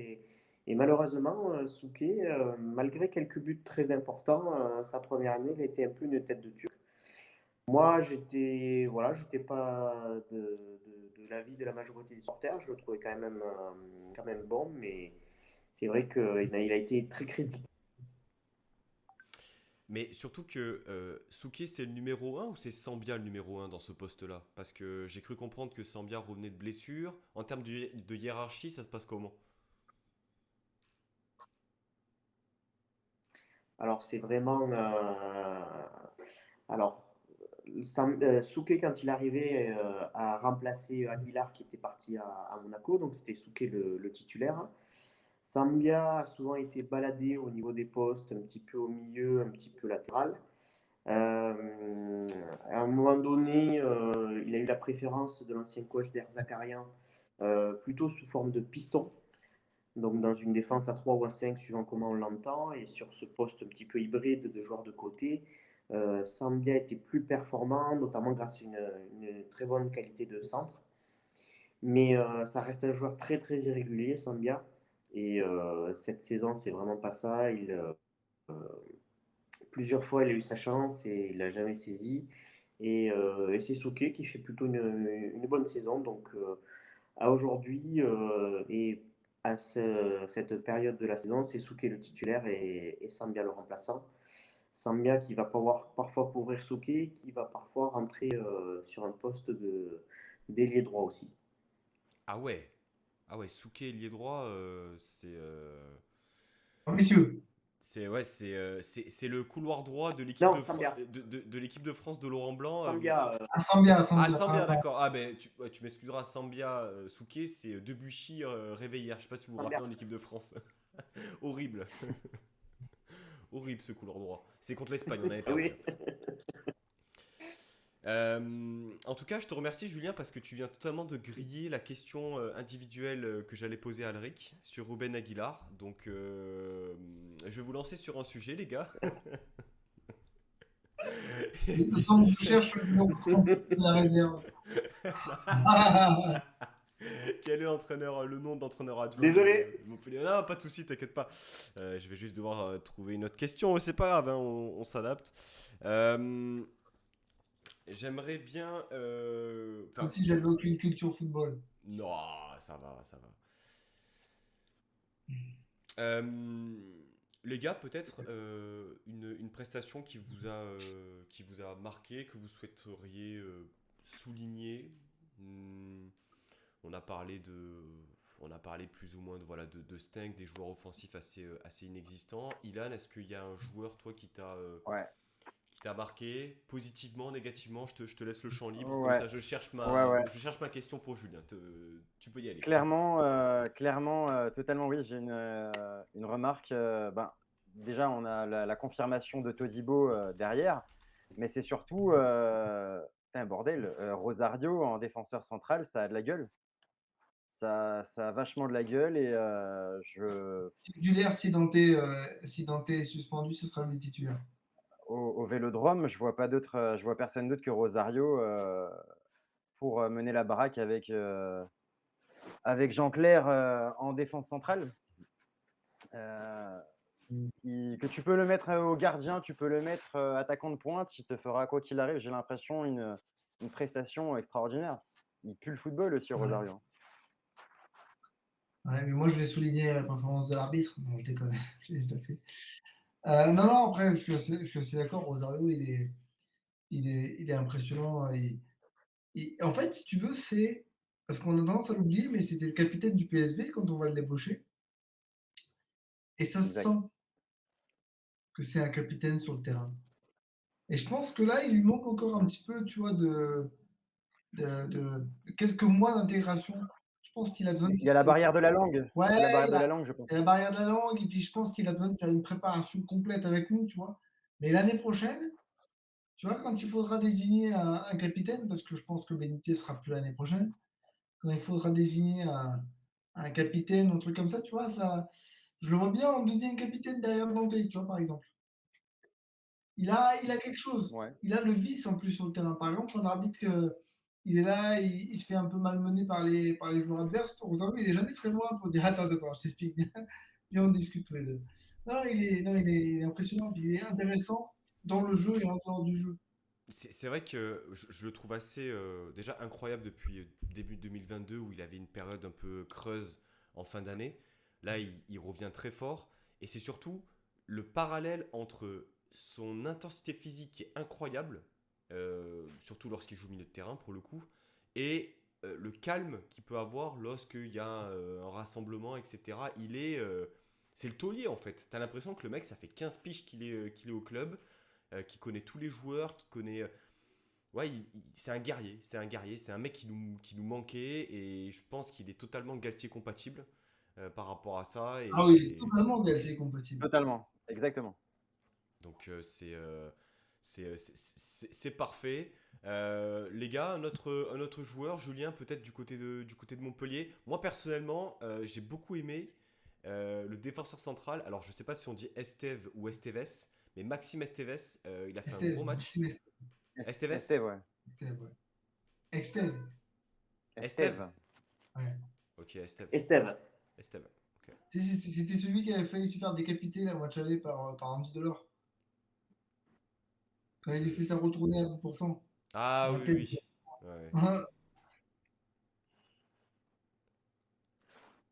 Et malheureusement, Souquet, malgré quelques buts très importants, sa première année, il était un peu une tête de Turc. Moi, j'étais pas de l'avis de la majorité des supporters. Je le trouvais quand même bon, mais c'est vrai qu'il a été très critiqué. Mais surtout que Souquet c'est le numéro un ou c'est Sambia le numéro un dans ce poste-là? Parce que j'ai cru comprendre que Sambia revenait de blessure. En termes de hiérarchie, ça se passe comment? Alors, c'est vraiment. Alors, Souquet, quand il arrivait, a remplacé Aguilar qui était parti à Monaco. Donc, c'était Souquet le titulaire. Sambia a souvent été baladé au niveau des postes, un petit peu au milieu, un petit peu latéral. À un moment donné, il a eu la préférence de l'ancien coach d'Air Zakarian, plutôt sous forme de piston. Donc dans une défense à 3 ou à 5, suivant comment on l'entend, et sur ce poste un petit peu hybride de joueur de côté, Sambia était plus performant, notamment grâce à une très bonne qualité de centre. Mais ça reste un joueur très très irrégulier, Sambia. Et cette saison, c'est vraiment pas ça. Plusieurs fois, il a eu sa chance et il l'a jamais saisi. Et c'est Souquet qui fait plutôt une bonne saison. Donc à aujourd'hui et à cette période de la saison, c'est Souquet le titulaire et Sambia le remplaçant. Sambia qui va pouvoir parfois couvrir Souquet, qui va parfois rentrer sur un poste d'ailier droit aussi. Ah ouais. Ah ouais, Souquet ailier droit, Oh, messieurs, c'est le couloir droit de l'équipe Non, de, Sambia. de l'équipe de France de Laurent Blanc. Sambia, Sambia, Ah, Sambia, Sambia, pardon. d'accord. Ah ben tu m'excuseras, Sambia, Souquet, c'est Debuchy Réveillère. Je sais pas si vous vous Sambia. rappelez en équipe de France. Horrible. Horrible ce couloir droit. C'est contre l'Espagne, on avait Ah perdu oui. après. En tout cas, je te remercie Julien parce que tu viens totalement de griller la question individuelle que j'allais poser à Alric sur Ruben Aguilar. Donc, je vais vous lancer sur un sujet, les gars. Le temps que je cherche le numéro 37 de la réserve. Quel est l'entraîneur, le nom d'entraîneur adjoint Désolé. de Montpellier? Non, pas de souci, t'inquiète pas. Je vais juste devoir trouver une autre question, mais c'est pas grave, hein, on s'adapte. Euh, J'aimerais bien. Comme Enfin, si j'avais aucune culture football. non, ça va, ça va. Euh, les gars, peut-être une prestation qui vous a marqué, que vous souhaiteriez souligner. Hmm, on a parlé on a parlé plus ou moins de, voilà, de Stenck, des joueurs offensifs assez inexistants. Ilan, est-ce qu'il y a un joueur, toi, Ouais, qui t'a marqué positivement, négativement? Je te laisse le champ libre. Comme ouais, ça, ouais, ouais. je cherche ma question pour Julien. Tu peux y aller. Clairement, totalement oui. J'ai une remarque. Ben, déjà, on a la confirmation de Todibo derrière, mais c'est surtout un bordel. Rosario en défenseur central, ça a de la gueule. Ça a vachement de la gueule et Titulaire, si Dante est suspendu, ce sera lui le titulaire. au Vélodrome, je vois personne d'autre que Rosario pour mener la baraque avec Jean Clair en défense centrale. Euh, que tu peux le mettre au gardien, tu peux le mettre attaquant de pointe, il te fera, quoi qu'il arrive, j'ai l'impression, une prestation extraordinaire. Il pue le football aussi, Ouais. Rosario. Ouais, mais moi, je vais souligner la performance de l'arbitre. Non, je déconne, je l'ai déjà fait. Non, non, après, je suis assez d'accord. Rosario, il est impressionnant. En fait, si tu veux, c'est. Parce qu'on a tendance à l'oublier, mais c'était le capitaine du PSV quand on va le débaucher. Et ça se Exact. sent que c'est un capitaine sur le terrain. Et je pense que là, il lui manque encore un petit peu, tu vois, de quelques mois d'intégration. Je pense qu'il a besoin de. Il y a la barrière de la langue. Ouais, C'est la barrière il de a, la langue, je pense. il a la barrière de la langue, et puis je pense qu'il a besoin de faire une préparation complète avec nous, tu vois. Mais l'année prochaine, tu vois, quand il faudra désigner un capitaine, parce que je pense que Benitez sera plus l'année prochaine, quand il faudra désigner un capitaine ou un truc comme ça, tu vois, ça, je le vois bien en deuxième capitaine derrière Dante, tu vois, par exemple. Il a quelque chose. Ouais. Il a le vice en plus sur le terrain. Par exemple, quand l'arbitre, il est là, il se fait un peu malmener par les joueurs adverses. Rosario, il est jamais très loin pour dire attends, attends, je t'explique bien. Viens, on discute tous les deux. Non, il est impressionnant, puis il est intéressant dans le jeu et en dehors du jeu. C'est vrai que je le trouve assez déjà incroyable depuis début 2022 où il avait une période un peu creuse en fin d'année. Là, il revient très fort. Et c'est surtout le parallèle entre son intensité physique qui est incroyable, surtout lorsqu'il joue milieu de terrain pour le coup, et le calme qu'il peut avoir lorsqu'il y a un rassemblement, etc. C'est le taulier en fait. T'as l'impression que le mec, ça fait 15 piges qu'il est au club, qui connaît tous les joueurs, qui connaît. Ouais, c'est un guerrier, c'est un mec qui nous manquait et je pense qu'il est totalement Galtier compatible par rapport à ça. Ah oui, totalement Galtier compatible. Totalement. Exactement. Donc c'est parfait. Les gars, un autre joueur, Julien, peut-être du côté de Montpellier. Moi personnellement, j'ai beaucoup aimé le défenseur central. Alors je sais pas si on dit Esteve ou Esteves, mais Maxime Esteves, il a fait un gros Esteve, match. Maxime Esteve. Esteves? Esteve, ouais. Esteve, ouais. Esteve, Esteve? Esteve. ouais. Ok, Esteve. Esteve. Esteve. Ok. C'était celui qui avait failli se faire décapiter la match aller par Andy Delors. Quand il lui fait sa retournée à 10%. Ah Dans la oui, tête. oui. Ouais.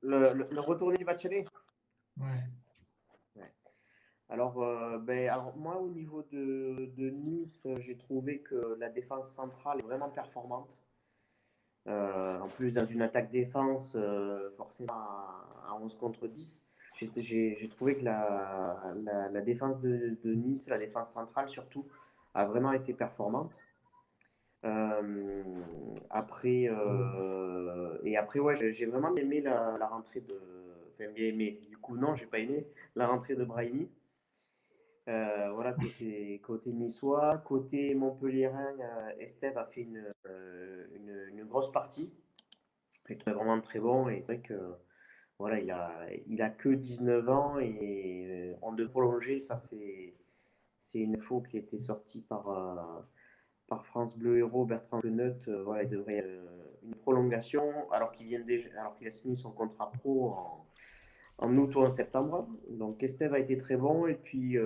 Le retourné du match aller. Ouais. Ouais. Alors moi, au niveau de Nice, j'ai trouvé que la défense centrale est vraiment performante. En plus, dans une attaque-défense, forcément à 11 contre 10, j'ai trouvé que la défense de Nice, la défense centrale surtout, a vraiment été performante. Après, ouais, j'ai vraiment aimé la rentrée de. Enfin, bien aimé. Du coup, non, j'ai pas aimé la rentrée de Brahimi. Voilà, côté niçois. Côté montpelliérain, Esteve a fait une grosse partie. Il est vraiment très bon et c'est vrai que voilà, il a que 19 ans et en de prolonger, ça c'est une info qui a été sortie par France Bleu Héros, Bertrand Queneut. Voilà, il devrait une prolongation alors qu'il a signé son contrat pro en août ou en septembre. Donc Esteve a été très bon et puis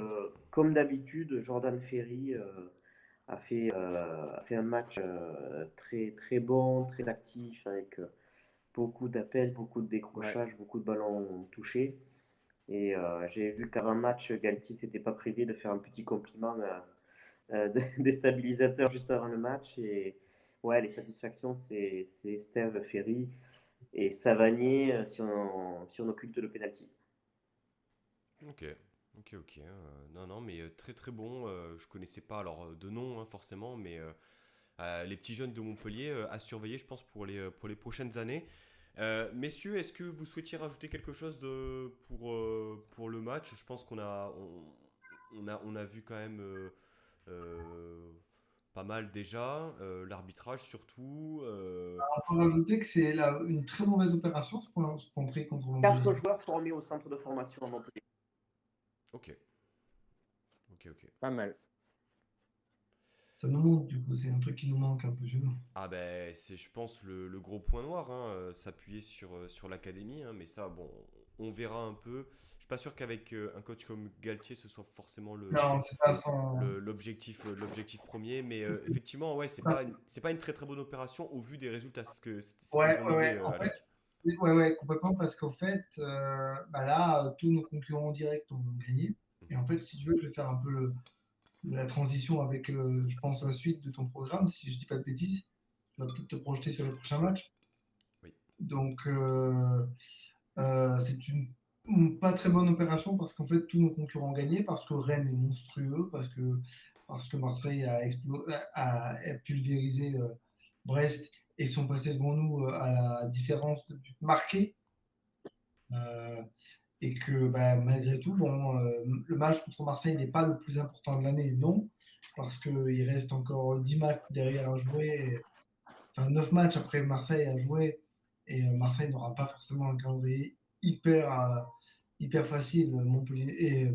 comme d'habitude, Jordan Ferry a fait un match très très bon, très actif avec beaucoup d'appels, beaucoup de Ouais. décrochages, beaucoup de ballons touchés. Et j'ai vu qu'avant match, Galtier s'était pas privé de faire un petit compliment déstabilisateur juste avant le match. Et ouais, les satisfactions, c'est Steve, Ferry et Savanier si on occulte le penalty. Ok. Ok, ok. Non, non, mais très très bon. Je connaissais pas alors de nom hein, forcément, mais les petits jeunes de Montpellier à surveiller, je pense, pour les prochaines années. Messieurs, est-ce que vous souhaitiez rajouter quelque chose pour le match? Je pense qu'on a vu quand même euh, pas mal déjà, l'arbitrage surtout. On peut rajouter que c'est une très mauvaise opération, ce qu'on pris contre Montpellier. 4 joueurs formés au centre de formation à Montpellier. Ok, ok, ok. Pas mal. Ça nous manque, du coup, c'est un truc qui nous manque un peu chez nous. Ah ben c'est je pense le gros point noir, hein, s'appuyer sur l'académie, hein, mais ça bon on verra un peu. Je sais pas sûr qu'avec un coach comme Galtier, ce soit forcément Non, c'est pas son. l'objectif premier. Mais C'est ce que- effectivement, ouais, c'est pas ce- c'est pas une très très bonne opération au vu des résultats. C'était Ouais, ton ouais, idée, ouais. En fait, Alaric. ouais, ouais, complètement, parce qu'en fait, bah là, tous nos concurrents directs ont gagné. Et Mhm. en fait, si tu veux, je vais faire un peu la transition avec, je pense, la suite de ton programme, si je dis pas de bêtises. Tu vas peut-être te projeter sur les prochains matchs. Oui. Donc, c'est une pas très bonne opération parce qu'en fait, tous nos concurrents ont gagné, parce que Rennes est monstrueux, parce que Marseille a pulvérisé Brest et sont passés devant nous à la différence de but marqué. Euh, et que bah, malgré tout, bon, le match contre Marseille n'est pas le plus important de l'année, non, parce qu'il reste encore 10 matchs derrière à jouer, enfin 9 matchs après Marseille à jouer, et Marseille n'aura pas forcément un calendrier hyper facile, Montpellier et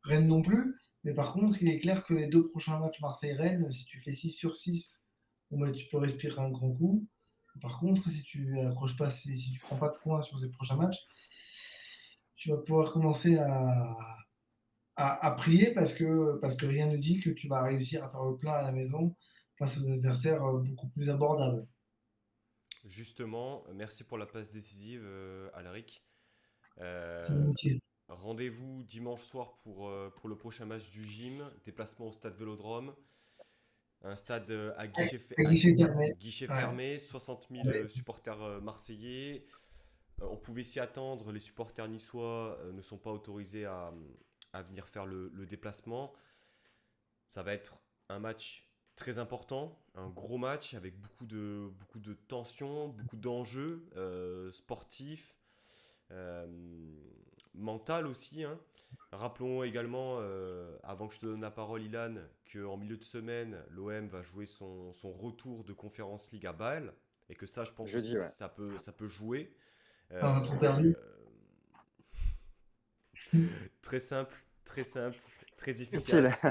Rennes non plus. Mais par contre, il est clair que les deux prochains matchs Marseille-Rennes, si tu fais 6 sur 6, bon, bah, tu peux respirer un grand coup. Par contre, si tu accroches pas, si tu prends pas de points sur ces prochains matchs, tu vas pouvoir commencer à prier parce que rien ne dit que tu vas réussir à faire le plein à la maison face aux adversaires beaucoup plus abordables. Justement, merci pour la passe décisive, Alaric. C'est Euh, l'amitié. Rendez-vous dimanche soir pour le prochain match du gym. Déplacement au stade Vélodrome. Un stade À guichet fermé. guichet Ouais. fermé, 60 000 Ouais. supporters marseillais. On pouvait s'y attendre, les supporters niçois ne sont pas autorisés à venir faire le déplacement. Ça va être un match très important, un gros match avec beaucoup de tensions, beaucoup d'enjeux sportifs, euh, mental aussi, hein. Rappelons également, avant que je te donne la parole, Ilan, qu'en milieu de semaine, l'OM va jouer son retour de Conference League à Bâle. Et que ça, je pense aussi Jeudi, que ouais. ça peut jouer. On a trop perdu. Euh, très simple, très Utile. efficace.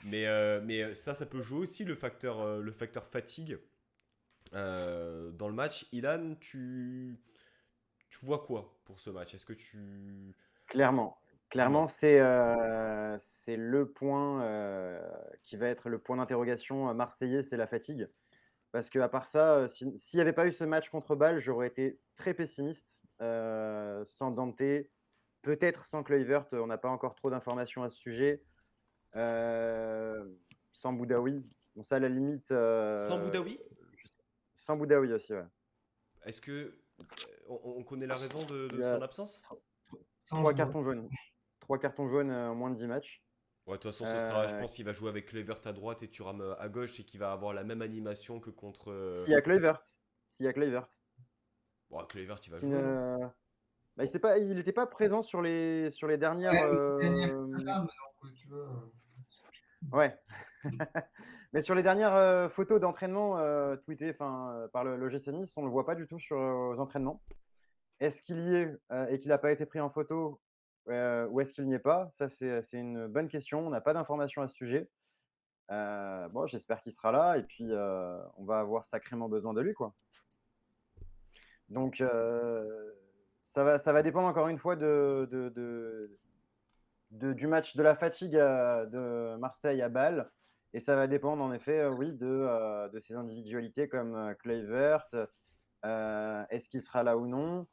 Mais ça peut jouer aussi le facteur fatigue dans le match. Ilan, tu vois quoi pour ce match? Est-ce que tu... Clairement. Dis-moi. Clairement, c'est le point qui va être le point d'interrogation marseillais, c'est la fatigue. Parce qu'à part ça, s'il n'y avait pas eu ce match contre Bâle, j'aurais été très pessimiste. Sans Dante, peut-être sans Kluivert, on n'a pas encore trop d'informations à ce sujet. Sans Boudaoui, bon, ça à la limite. Sans Boudaoui? Sans Boudaoui aussi, ouais. Est-ce que on connaît la raison de Il son a absence? Sans trois jouer. cartons jaunes. 3 cartons jaunes en moins de 10 matchs. Ouais, de toute façon, je Euh, pense qu'il va jouer avec Kluivert à droite et Thuram à gauche et qu'il va avoir la même animation que contre. S'il y a Kluivert. S'il y a Kluivert. Bon, Kluivert, il va Qui jouer, non? ne... Bah, il n'était pas présent sur les dernières. Ouais, mais c'est gagné, c'est pas grave, donc tu veux. Ouais. Mais sur les dernières photos d'entraînement tweetées par le l'OGC Nice, on ne le voit pas du tout sur aux entraînements. Est-ce qu'il y est et qu'il n'a pas été pris en photo ou est-ce qu'il n'y est pas? Ça, c'est une bonne question. On n'a pas d'informations à ce sujet. Bon, j'espère qu'il sera là et puis on va avoir sacrément besoin de lui, quoi. Donc, ça va dépendre encore une fois du match de la fatigue de Marseille à Bâle. Et ça va dépendre en effet, oui, de ces individualités comme Kluivert. Est-ce qu'il sera là ou non?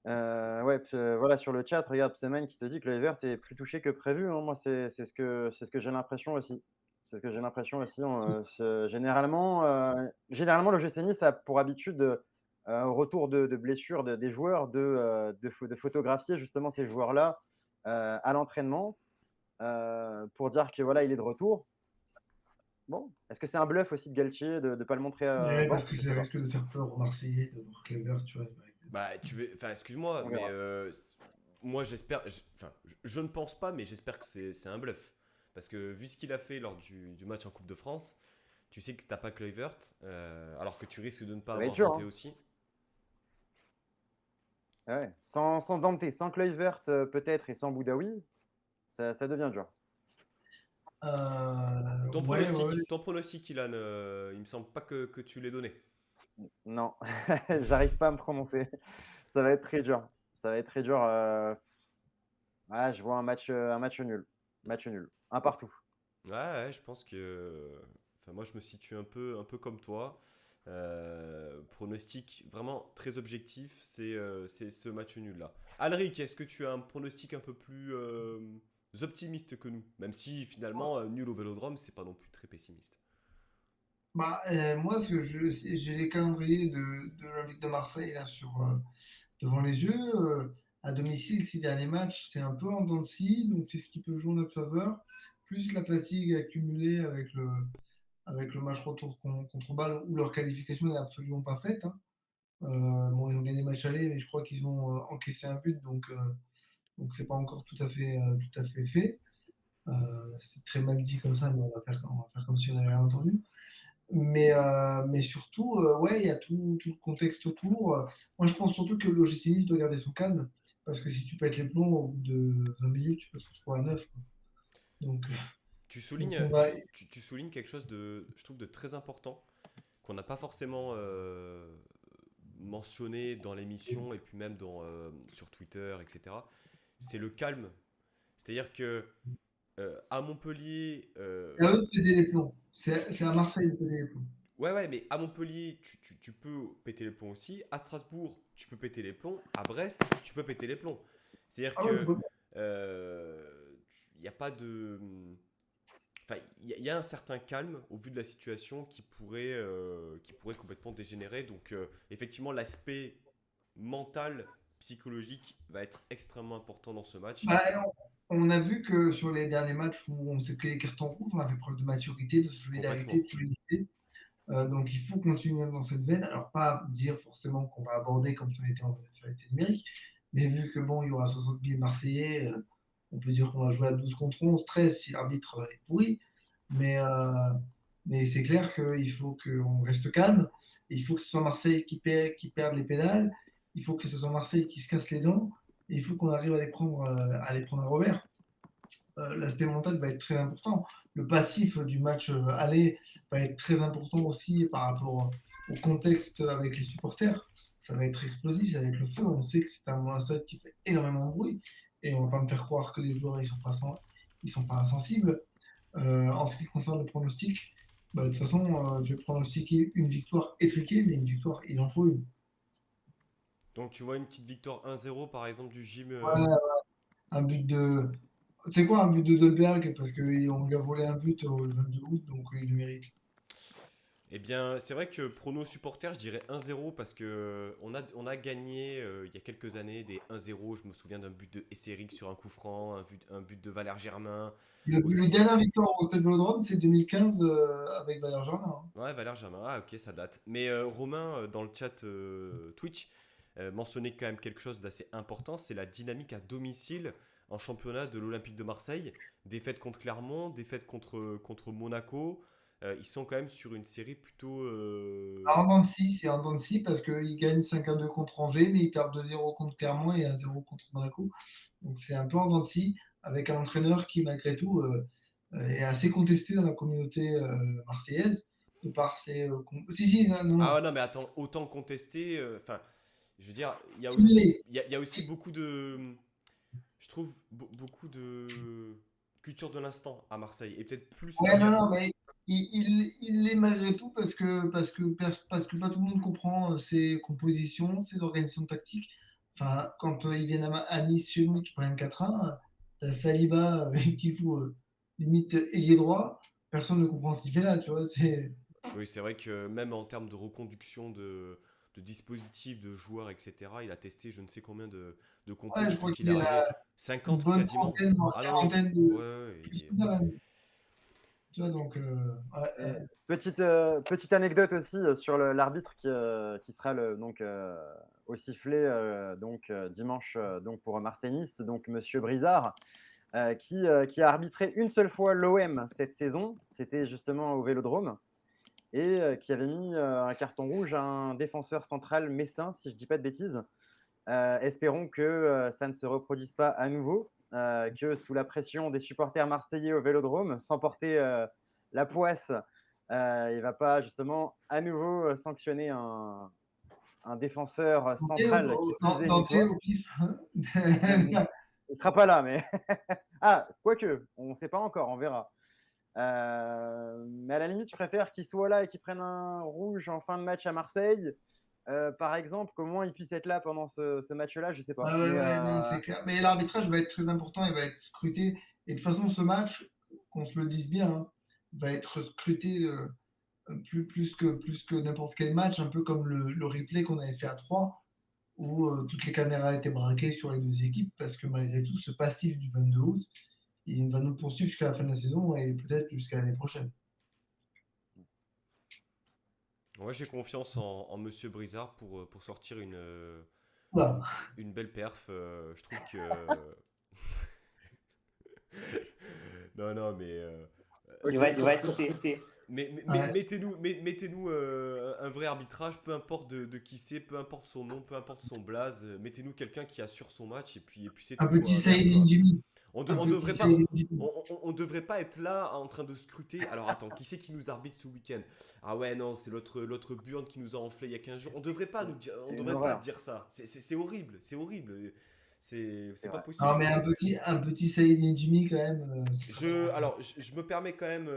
Ouais, voilà, sur le chat, regarde Pseman qui te dit que Kluivert est plus touché que prévu, hein. Moi, c'est ce que j'ai l'impression aussi. C'est ce que j'ai l'impression aussi. Généralement, le GC Nice a pour habitude, au retour de blessures des joueurs, de photographier justement ces joueurs-là à l'entraînement pour dire que voilà, il est de retour. Bon, est-ce que c'est un bluff aussi de Galtier de ne pas le montrer Ouais, parce Bon, que je ça sais pas. risque de faire peur aux Marseillais de voir Clever, tu vois. Bah, enfin, excuse-moi, On mais verra. moi, enfin, je ne pense pas, mais j'espère que c'est un bluff. Parce que vu ce qu'il a fait lors du match en Coupe de France, tu sais que t'as pas Kluivert, alors que tu risques de ne pas Ça va être avoir dur, Dante hein. aussi. Ouais. Sans Dante, sans Kluivert peut-être et sans Boudaoui, ça devient dur. Ouais, ouais. Ton pronostic, Ilan, il me semble pas que tu l'aies donné. Non, j'arrive pas à me prononcer. Ça va être très dur. Ça va être très dur. Je vois un match nul. Match nul. Un partout. Ouais, ouais, je pense que. Enfin, moi, je me situe un peu comme toi. Pronostic vraiment très objectif, c'est ce match nul-là. Alric, est-ce que tu as un pronostic un peu plus optimiste que nous? Même si finalement, nul au Vélodrome, c'est pas non plus très pessimiste. Moi, j'ai les calendriers de l'Olympique de Marseille là, devant les yeux. À domicile, ces derniers matchs, c'est un peu en dents de scie, donc c'est ce qui peut jouer en notre faveur. Plus la fatigue accumulée avec le match retour contre Bâle, où leur qualification n'est absolument pas faite, hein. Bon, ils ont gagné le match aller, mais je crois qu'ils ont encaissé un but, donc c'est pas encore tout à fait fait. Euh, c'est très mal dit comme ça, mais on va faire comme si on n'avait rien entendu. Mais surtout, ouais, il y a tout le contexte autour. Moi, je pense surtout que l'OGC Nice doit garder son calme, parce que si tu pètes les plombs, au bout de 20 minutes, tu peux te retrouver à 9, quoi. Donc, Tu donc soulignes, on va. tu soulignes quelque chose de, je trouve, de très important qu'on n'a pas forcément mentionné dans l'émission et puis même sur Twitter, etc. C'est le calme. C'est-à-dire que à Montpellier, C'est à eux de péter les plombs. tu, C'est tu- à tu- Marseille de péter les plombs. ouais, ouais, mais à Montpellier, tu peux péter les plombs aussi. À Strasbourg, tu peux péter les plombs. À Brest, tu peux péter les plombs. C'est-à-dire Ah ouais, que complètement. il n'y a pas de. Enfin, il y a un certain calme au vu de la situation qui pourrait complètement dégénérer. Donc, effectivement, l'aspect mental, psychologique va être extrêmement important dans ce match. Bah, on a vu que sur les derniers matchs où on s'est pris les cartons rouges, on a fait preuve de maturité, de solidarité, Complètement. de solidité. Donc il faut continuer dans cette veine. Alors pas dire forcément qu'on va aborder comme ça a été en actualité numérique, mais vu que bon, il y aura 60 000 Marseillais, on peut dire qu'on va jouer à 12 contre 11, 13 si l'arbitre est pourri. Mais, euh, mais c'est clair qu'il faut qu'on reste calme. Il faut que ce soit Marseille qui perde les pédales. Il faut que ce soit Marseille qui se casse les dents. Et il faut qu'on arrive à les prendre à revers. L'aspect mental va être très important. Le passif du match aller va être très important aussi par rapport au contexte avec les supporters. Ça va être explosif, ça va être le feu. On sait que c'est un stade qui fait énormément de bruit et on va pas me faire croire que les joueurs ils sont pas insensibles. En ce qui concerne le pronostic, de toute façon, je vais pronostiquer une victoire étriquée, mais une victoire, il en faut une. Donc, tu vois une petite victoire 1-0 par exemple du gym. Ouais, un but de. C'est quoi un but de Dolberg? Parce qu'on lui a volé un but le 22 août, donc il le mérite. Eh bien, c'est vrai que prono supporter, je dirais 1-0 parce que on a gagné il y a quelques années des 1-0. Je me souviens d'un but de Esseric sur un coup franc, un but de Valère Germain Le aussi. dernière victoire au Stade Vélodrome, c'est 2015 avec Valère Germain, hein. Ouais, Valère Germain. Ah, ok, ça date. Mais Romain, dans le chat Twitch, mentionnait quand même quelque chose d'assez important, c'est la dynamique à domicile en championnat de l'Olympique de Marseille. Défaite contre Clermont, défaite contre Monaco. Ils sont quand même sur une série plutôt. En dents de scie, c'est en dents de scie parce qu'ils gagnent 5-2 contre Angers, mais ils perdent 2-0 contre Clermont et 1-0 contre Monaco. Donc c'est un peu en dents de scie avec un entraîneur qui, malgré tout, est assez contesté dans la communauté marseillaise de par ses. Si, si, non, non, Ah non. ouais, non, mais attends, autant contester. Enfin, je veux dire, Cumulé. il y a aussi beaucoup de. Je trouve beaucoup de culture de l'instant à Marseille et peut-être plus Ouais, non, qu'ailleurs. non, mais il l'est malgré tout parce que pas tout le monde comprend ses compositions, ses organisations tactiques. Enfin, quand ils viennent à Nice chez nous, qui prennent 4-1, t'as Saliba qui joue limite ailier droit, personne ne comprend ce qu'il fait là, tu vois. Oui, c'est vrai que même en termes de reconduction de dispositifs, de joueurs, etc., il a testé je ne sais combien de compos Ouais, je depuis crois qu'il est qu'il est arrivé. à une 50 bonne quasiment. trentaine, voire Ah non, non. quarantaine Ouais, de. ouais, Plus que ça, même. Tu vois, donc, ouais, Et petite anecdote aussi sur l'arbitre qui sera au sifflet dimanche donc pour Marseille-Nice, donc Monsieur Brizard, qui a arbitré une seule fois l'OM cette saison, c'était justement au Vélodrome, et qui avait mis un carton rouge à un défenseur central messin, si je ne dis pas de bêtises. Espérons que ça ne se reproduise pas à nouveau, que sous la pression des supporters marseillais au Vélodrome, sans porter la poisse il va pas justement à nouveau sanctionner un défenseur Danté ou, central qui plus est Danté niçois. au pif. Hein. Il sera pas là, mais ah, quoique, on ne sait pas encore, on verra. Mais à la limite, je préfère qu'il soit là et qu'il prenne un rouge en fin de match à Marseille. Par exemple, comment il puisse être là pendant ce match-là, je sais pas. Ouais, ouais, Mais ouais, non, c'est clair. Mais l'arbitrage va être très important, il va être scruté. Et de toute façon, ce match, qu'on se le dise bien, hein, va être scruté plus que n'importe quel match, un peu comme le replay qu'on avait fait à 3, où toutes les caméras étaient braquées sur les deux équipes, parce que malgré tout, ce passif du 22 août, il va nous poursuivre jusqu'à la fin de la saison et peut-être jusqu'à l'année prochaine. Ouais, j'ai confiance en Monsieur Brizard pour sortir Voilà. une belle perf. Je trouve que. Non, non, mais. ok, Il va être testé. Ouais, Mettez-nous un vrai arbitrage, peu importe de qui c'est, peu importe son nom, peu importe son blaze. Mettez-nous quelqu'un qui assure son match et puis c'est un tout, petit quoi. Merde, Saïd quoi. Jimmy. Un On petit devrait pas. Saïd Jimmy. On devrait pas être là en train de scruter. Alors attends, qui c'est qui nous arbitre ce week-end? Ah ouais, non, c'est l'autre Burn qui nous a enflé il y a 15 jours. On c'est une devrait pas se horreur. dire ça. C'est horrible, c'est horrible. C'est C'est pas vrai. Non, possible. mais un petit Saïd Jimmy, quand même, ce serait pas mal. Je me permets quand même,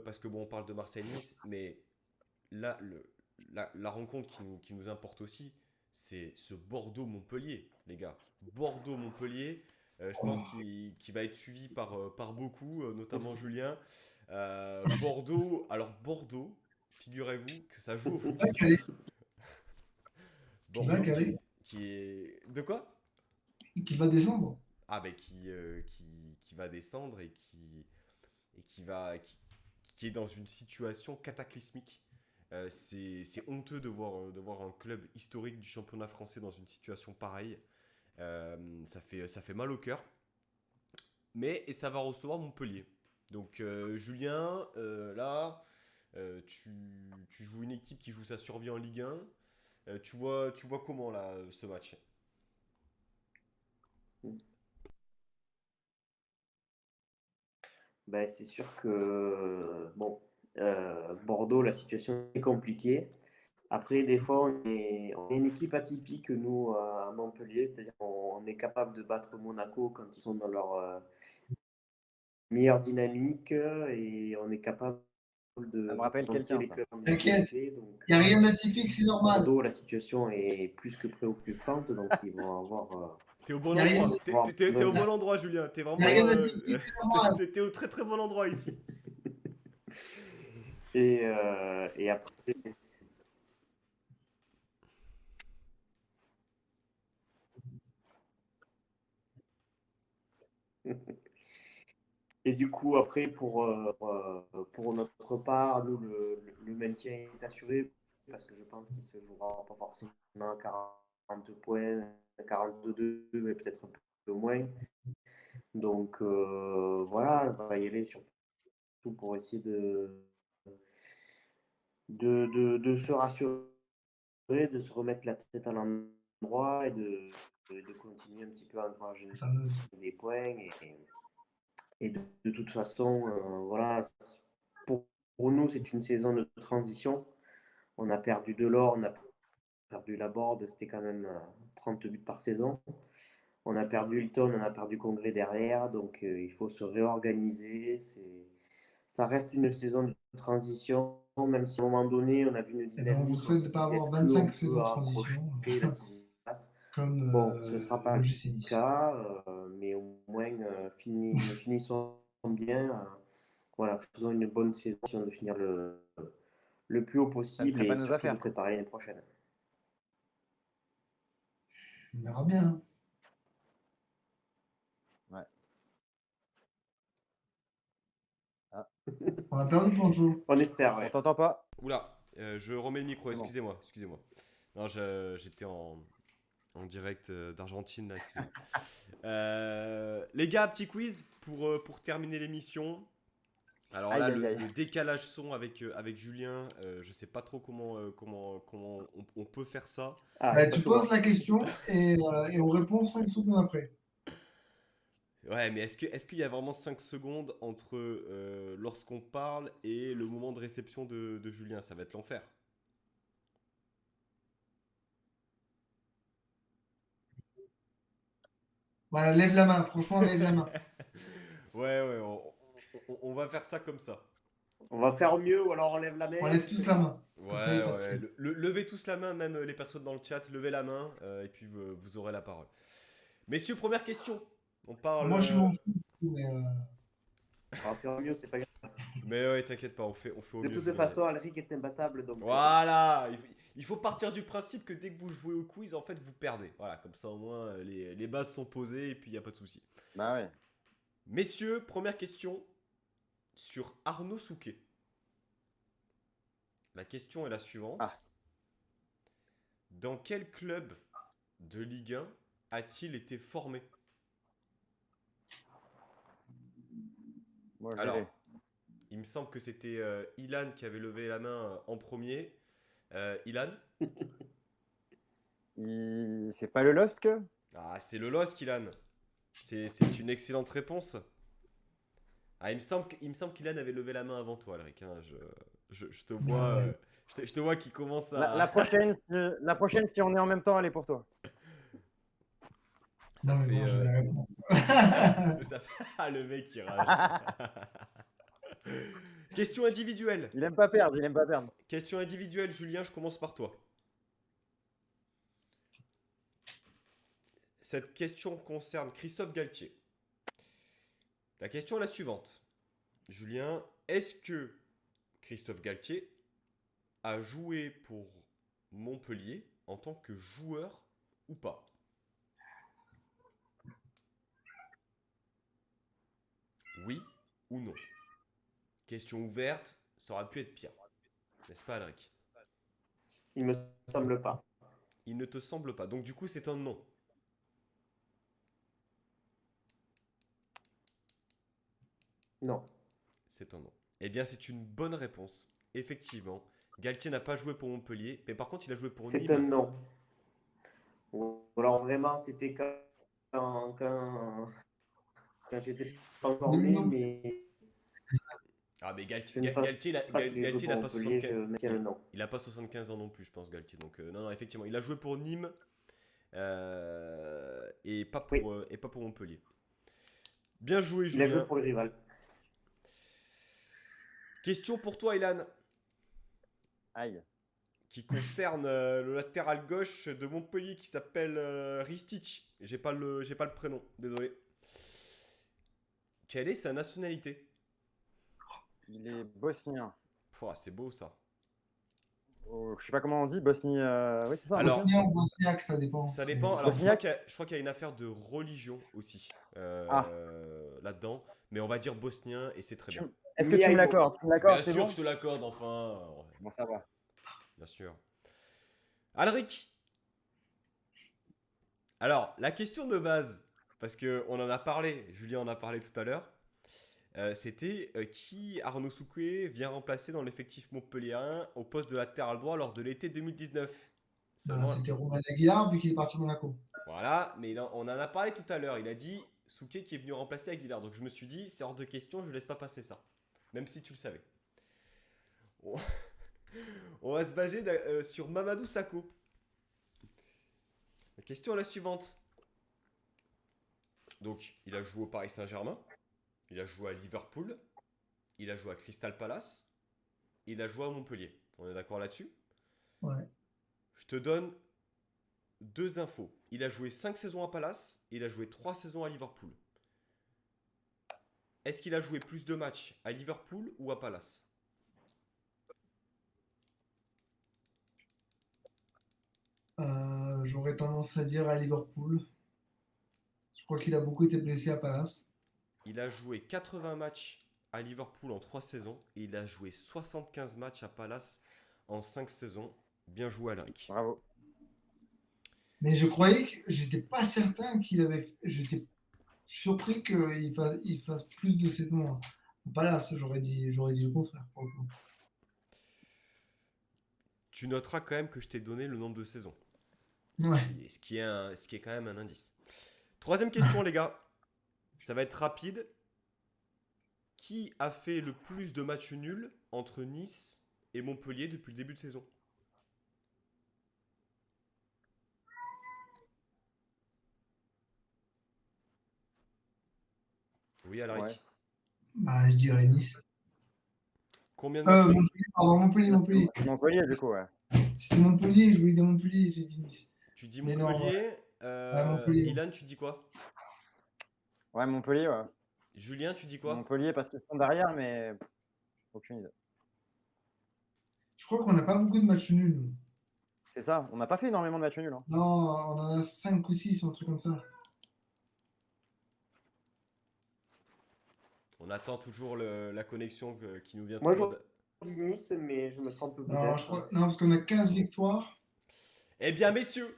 parce que bon, on parle de Marseille-Nice, mais là, la rencontre qui nous importe aussi, c'est ce Bordeaux-Montpellier, les gars. Bordeaux-Montpellier, je pense qu'il va être suivi par beaucoup, notamment Julien. Bordeaux, figurez-vous que ça joue au Qui va foot. caler. Qui va Bordeaux caler. qui est... De quoi? Qui va descendre. Ah ben qui va descendre et qui est dans une situation cataclysmique. C'est honteux de voir un club historique du championnat français dans une situation pareille. Ça fait mal au cœur. Et ça va recevoir Montpellier. Donc Julien, là, tu joues une équipe qui joue sa survie en Ligue 1. Tu vois comment là ce match? Ben, c'est sûr que bon, Bordeaux, la situation est compliquée. Après, des fois, on est une équipe atypique, nous, à Montpellier, c'est-à-dire qu'on est capable de battre Monaco quand ils sont dans leur meilleure dynamique et on est capable Ça me de rappelle lancer quelqu'un, les ça. clubs en T'inquiète, difficulté. Donc, il n'y a rien d'atypique, c'est normal. Bordeaux, la situation est plus que préoccupante, donc ils vont avoir, T'es au bon Il n'y a rien endroit. T'es au besoin. bon endroit, Julien. T'es y a vraiment. rien d'atypique, c'est normal. T'es au très très bon endroit ici. Et après, et du coup, après, pour notre part, nous, le maintien est assuré parce que je pense qu'il se jouera pas forcément à 40 points, 42, mais peut-être un peu moins. Donc voilà, on va y aller surtout pour essayer de se rassurer, de se remettre la tête à l'endroit et de continuer un petit peu à engranger La fameuse. des points. Et de toute façon, voilà, pour nous, c'est une saison de transition. On a perdu Delors, on a perdu Laborde, c'était quand même 30 buts par saison. On a perdu Hilton, on a perdu Congrès derrière, donc il faut se réorganiser. Ça reste une saison de transition, même si à un moment donné, on a vu une Eh ben, on vous dynamique, on souhaite de s'est ne pas dit avoir est-ce 25 qu'on peut saisons de accrocher transition, la sixième place? comme Bon, ce ne sera pas le l'OGC Nice. cas, mais au moins finissons bien. Voilà, faisons une bonne saison de finir le plus haut Ça ne possible ferait pas et nos surtout de affaires. préparer l'année prochaine. On verra bien. Hein. Ouais. Ah, On a perdu Pancho. On espère, on ouais. t'entend pas. Oula, je remets le micro, C'est bon. excusez-moi. Non, j'étais en direct d'Argentine, là, excusez-moi. Les gars, petit quiz pour terminer l'émission. Alors là, Aïe, aïe, aïe. le décalage son avec Julien, je sais pas trop comment on peut faire ça. Ah, Bah, pas tu que moi. poses la question et on répond 5 secondes après. Ouais, mais est-ce qu'il y a vraiment 5 secondes entre lorsqu'on parle et le moment de réception de Julien? Ça va être l'enfer. Voilà, lève la main. Franchement, lève la main. Ouais, ouais, on va faire ça comme ça. On va faire mieux ou alors on lève la main. On lève tous la main. Ouais, Comme ça, il n'y a pas de ouais. triche. Levez tous la main, même les personnes dans le chat, levez la main, et puis vous aurez la parole. Messieurs, première question. On parle. Moi, je m'en fous. Mais, On va faire mieux, c'est pas grave. Mais ouais, t'inquiète pas, on fait au De mieux. toute Julien. façon, Alric est imbattable. Donc, Voilà, il faut partir du principe que dès que vous jouez au quiz, en fait, vous perdez. Voilà, comme ça au moins les bases sont posées et puis il n'y a pas de souci. Bah ouais. Messieurs, première question sur Arnaud Souquet. La question est la suivante. Ah. Dans quel club de Ligue 1 a-t-il été formé? Moi, je Alors, l'ai. il me semble que c'était Ilan qui avait levé la main en premier. Ilan? C'est pas le LOSC? Ah, c'est le LOSC, Ilan. C'est une excellente réponse. Ah, il me semble qu'Ilan avait levé la main avant toi, Alric. Hein. Je te vois, ouais. je te vois qui commence La à. prochaine, si on est en même temps, elle est pour toi. Ça Non, mais fait. bon, j'ai la réponse. Ça fait. Ah, le mec qui rage. Question individuelle. Il aime pas perdre, il aime pas perdre. Question individuelle, Julien, je commence par toi. Cette question concerne Christophe Galtier. La question est la suivante. Julien, est-ce que Christophe Galtier a joué pour Montpellier en tant que joueur ou pas? Oui ou non? Question ouverte, ça aurait pu être pire. N'est-ce pas, Alric? il me semble pas. Il ne te semble pas. Donc du coup, c'est un non. Non. C'est un non. Eh bien, c'est une bonne réponse. Effectivement, Galtier n'a pas joué pour Montpellier, mais par contre, il a joué pour C'est Nîmes. un non. Ou alors vraiment, c'était quand j'étais pas encore né, Non. mais Ah, mais je ne pense Galtier, pas qu'il ait joué Galtier, il pour a pas Montpellier. 75. Je maintiens le non. Il a pas 75 ans non plus, je pense, Galtier. Donc, non, non, effectivement, il a joué pour Nîmes et Oui, pas pour Montpellier. Bien joué, il a joué Julien. pour le rival. Question pour toi, Ilan, Aïe. qui concerne le latéral gauche de Montpellier qui s'appelle Ristic. J'ai pas le prénom, désolé. Quelle est sa nationalité? Il est bosnien. Pouah, c'est beau ça. Oh, je sais pas comment on dit, Bosnie. Oui, c'est ça. Alors, Bosnien ou bosniaque, ça dépend. ça C'est- dépend. Alors, Bosniaque. je crois qu'il y a une affaire de religion aussi Ah. là-dedans. Mais on va dire bosnien et c'est très bien. Est-ce que tu me l'accordes? Tu me l'accordes, Bien c'est sûr, bon? je te l'accorde, enfin. Bon, ça va. Bien sûr. Alric. Alors, la question de base, parce qu'on en a parlé, Julien en a parlé tout à l'heure, c'était qui Arnaud Souquet vient remplacer dans l'effectif montpelliérain au poste de latéral droit lors de l'été 2019. Bah, Seulement, c'était Romain Aguilar, vu qu'il est parti à Monaco. voilà, mais on en a parlé tout à l'heure. Il a dit Souquet qui est venu remplacer Aguilar. Donc je me suis dit, c'est hors de question, je ne laisse pas passer ça. Même si tu le savais. On, on va se baser sur Mamadou Sakho. La question est la suivante. Donc, il a joué au Paris Saint-Germain, il a joué à Liverpool, il a joué à Crystal Palace, il a joué à Montpellier. On est d'accord là-dessus? Ouais. Je te donne deux infos. Il a joué 5 saisons à Palace, il a joué 3 saisons à Liverpool. Est-ce qu'il a joué plus de matchs à Liverpool ou à Palace? J'aurais tendance à dire à Liverpool. Je crois qu'il a beaucoup été blessé à Palace. Il a joué 80 matchs à Liverpool en 3 saisons et il a joué 75 matchs à Palace en 5 saisons. Bien joué, Alric. Bravo. Mais je croyais que j'étais pas certain qu'il avait. J'étais surpris qu'il fasse plus de saisons à Palace. J'aurais dit le contraire. Pour le coup. Tu noteras quand même que je t'ai donné le nombre de saisons. Ouais. Ce qui est quand même un indice. Troisième question, les gars. Ça va être rapide. Qui a fait le plus de matchs nuls entre Nice et Montpellier depuis le début de saison? Oui, Ouais. Alaric. Bah, je dirais Nice. Combien de matchs nuls? Montpellier, pardon, Montpellier. Montpellier, du coup, ouais. C'était Montpellier, je voulais dire Montpellier, j'ai dit Nice. Tu dis Mais non, ouais, Montpellier. Montpellier. Ilan, tu dis quoi? Ouais, Montpellier, ouais. Julien, tu dis quoi? Montpellier parce qu'ils sont derrière, mais aucune idée. Je crois qu'on n'a pas beaucoup de matchs nuls, nous. C'est ça, on n'a pas fait énormément de matchs nuls. Hein. Non, on en a 5 ou 6 ou un truc comme ça. On attend toujours la connexion qui nous vient Moi, toujours. je dis Nice, mais je me trompe Non, je peut-être. crois, non, parce qu'on a 15 victoires, Eh bien, messieurs,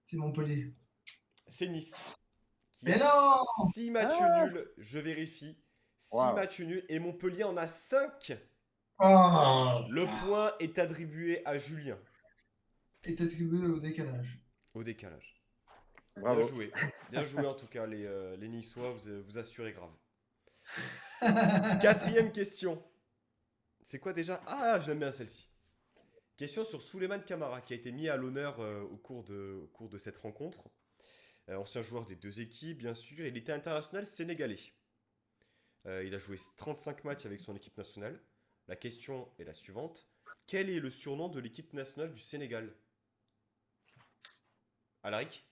c'est Montpellier. c'est Nice. Qui Mais a non! 6 matchs Ah nuls, je vérifie. 6 Waouh. matchs nuls et Montpellier en a 5. Oh! Le point est attribué à Julien Est attribué au décalage. au décalage. Bravo. Bien joué. Bien joué en tout cas, les Niçois, vous assurez grave. 4e question. C'est quoi déjà? Ah, j'aime bien celle-ci. Question sur Souleymane Camara qui a été mis à l'honneur au cours de cette rencontre. Ancien joueur des deux équipes, bien sûr. Il était international sénégalais. Il a joué 35 matchs avec son équipe nationale. La question est la suivante. Quel est le surnom de l'équipe nationale du Sénégal? Alaric?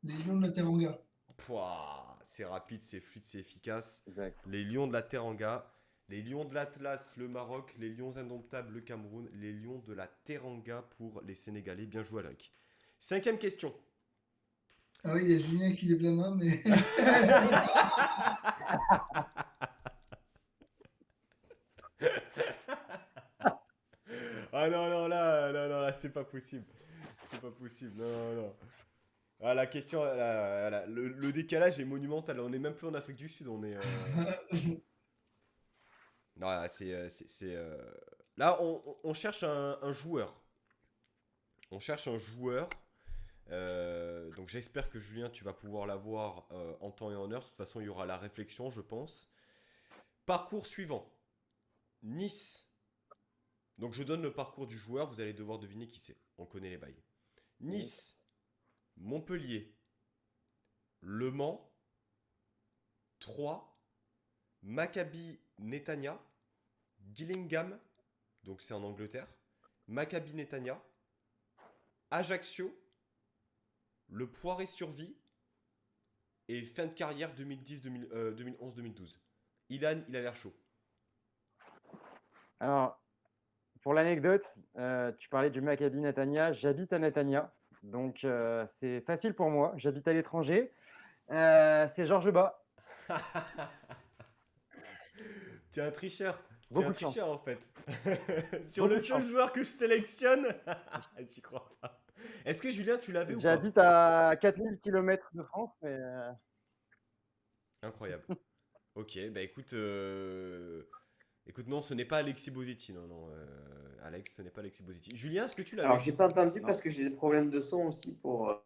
Les Lions de la Teranga. Pouah, c'est rapide, c'est fluide, c'est efficace. Exact. Les Lions de la Teranga, les Lions de l'Atlas, le Maroc, les Lions indomptables, le Cameroun, les Lions de la Teranga pour les Sénégalais. Bien joué, Alaric. 5e question. Ah oui, il y a Julien qui lève la main, mais. Ah non, là, c'est pas possible. C'est pas possible, non. Ah, la question, le décalage est monumental. On est même plus en Afrique du Sud, on est. Non, là, là, on cherche un joueur. On cherche un joueur. Donc j'espère que Julien, tu vas pouvoir l'avoir en temps et en heure. De toute façon, il y aura la réflexion, je pense. Parcours suivant. Nice. Donc je donne le parcours du joueur, vous allez devoir deviner qui c'est. On connaît les bails. Nice, Montpellier, Le Mans, Troyes, Maccabi Netanya, Gillingham, donc c'est en Angleterre, Maccabi Netanya, Ajaccio, Le Poiré-sur-Vie et fin de carrière 2011-2012. Ilan, il a l'air chaud. Alors, pour l'anecdote, tu parlais du Maccabi Netanya. J'habite à Netanya, donc c'est facile pour moi. J'habite à l'étranger. C'est Georges Bas. Tu es un tricheur. Beaucoup de chance. En fait. Sur Beaucoup le de seul chance. joueur que je sélectionne. J'y crois pas. Est-ce que Julien, tu l'avais ou pas? J'habite à 4000 km de France, mais Incroyable. Ok, bah écoute, non, ce n'est pas Alexis Bosetti, non, Alex, ce n'est pas Alexis Bosetti. Julien, est-ce que tu l'avais? Alors, j'ai pas entendu Non. parce que j'ai des problèmes de son aussi pour.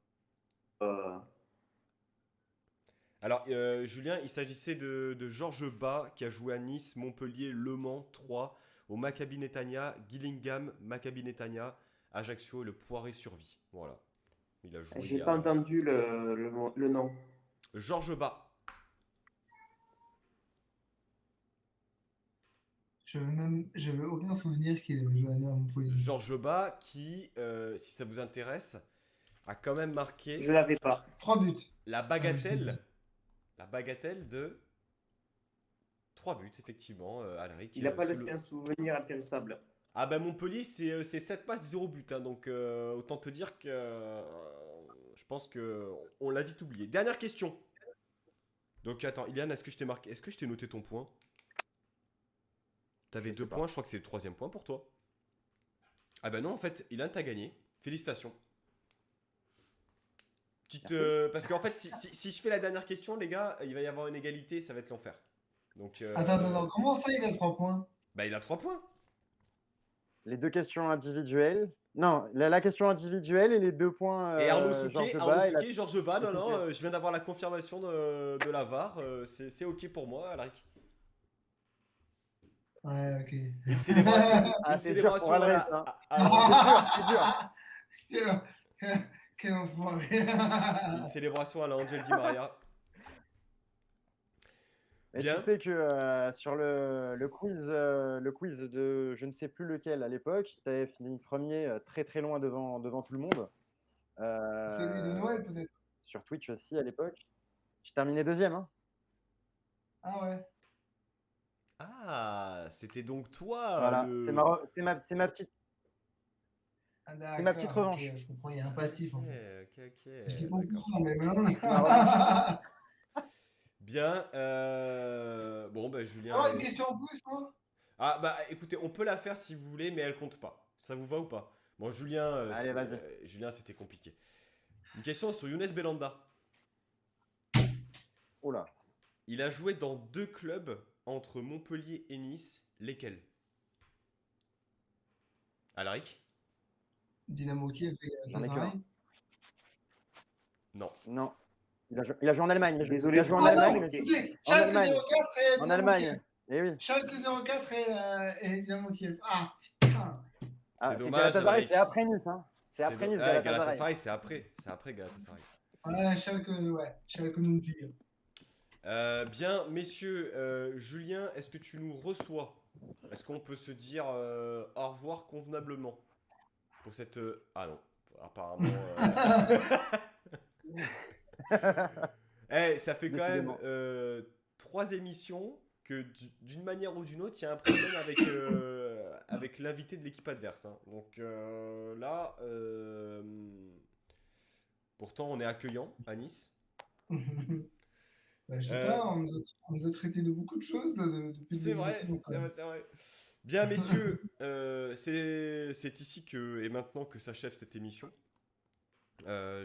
Alors, Julien, il s'agissait de Georges Bas qui a joué à Nice, Montpellier, Le Mans, Troyes, au Maccabi Netanya, Gillingham, Maccabi Netanya, Ajaccio et le Poiré-sur-Vie. Voilà. Il a joué. J'ai pas entendu le nom. Georges Bas. J'avais aucun souvenir qu'il avait joué à Montpellier. Georges Bas qui, si ça vous intéresse, a quand même marqué Je l'avais pas. 3 buts. la bagatelle de 3 buts, effectivement, Alaric. Il n'a pas laissé un souvenir impérissable. Ah ben Montpellier, c'est 7 matchs, 0 but. Hein, donc autant te dire que je pense qu'on l'a vite oublié. Dernière question. Donc attends, Iliane, est-ce que je t'ai marqué? Est-ce que je t'ai noté ton point? T'avais 2 points, je crois que c'est le 3e point pour toi. Ah ben non, en fait, Iliane, t'as gagné. Félicitations. Parce qu'en fait, si je fais la dernière question, les gars, il va y avoir une égalité, ça va être l'enfer. Donc, Attends, comment ça il a 3 points? Bah il a 3 points. les 2 questions individuelles Non, la question individuelle et les 2 points, Et Arnaud Georges Souquet, Bas et la Georges Bas, non, non, Souquet. je viens d'avoir la confirmation de la VAR, c'est OK pour moi, Alaric. Ouais, ok. Une célébration, Ah, c'est dur pour à Adrien, la, ça. C'est dur, c'est dur. Quel enfoiré. une célébration à la Angel Di Maria. Mais Bien. tu sais que sur le quiz de je ne sais plus lequel à l'époque, tu avais fini premier très très loin devant tout le monde. Celui de Noël, peut-être. Sur Twitch aussi à l'époque. J'ai terminé deuxième. Hein. Ah ouais. Ah, c'était donc toi Voilà, le. c'est ma petite Ah, c'est ma petite d'accord, ok, revanche. je comprends, il y a un passif en fait. Ok, Je l'ai d'accord. compris, mais maintenant. Bien. Bon, bah Julien. Ah, une question en plus, moi? Ah, bah écoutez, on peut la faire si vous voulez, mais elle compte pas. Ça vous va ou pas? Bon, Julien, Allez, vas-y. Julien, c'était compliqué. Une question sur Younes Belhanda. Oh là. Il a joué dans 2 clubs entre Montpellier et Nice. Lesquels? Alaric? Dynamo Kiev et J'en ai que Galatasaray. un. Non. Non. Il a joué en Allemagne. Désolé, Il a joué en Ah Allemagne, non, mais tu sais, en Schalke Allemagne. 04 et En Dynamo Allemagne. Kiev. Eh oui. Schalke 04 et Dynamo Kiev. Ah, putain. Ah, C'est c'est dommage, Galatasaray, Alaric. c'est après Nice. Hein. C'est après Nice, Galatasaray. Galatasaray, c'est après. C'est après Galatasaray. Ouais, Schalke non plus. Bien, messieurs, Julien, est-ce que tu nous reçois? Est-ce qu'on peut se dire au revoir convenablement pour cette... Ah non, apparemment... Eh, ça fait quand même Décidément. 3 émissions que d'une manière ou d'une autre, il y a un problème avec l'invité de l'équipe adverse. Hein. Donc là, pourtant on est accueillant à Nice. Bah, je sais pas, on nous a traité de beaucoup de choses là, depuis le C'est début de la vrai, saison, quand c'est même. vrai, c'est vrai. Bien, messieurs, c'est ici et maintenant que s'achève cette émission.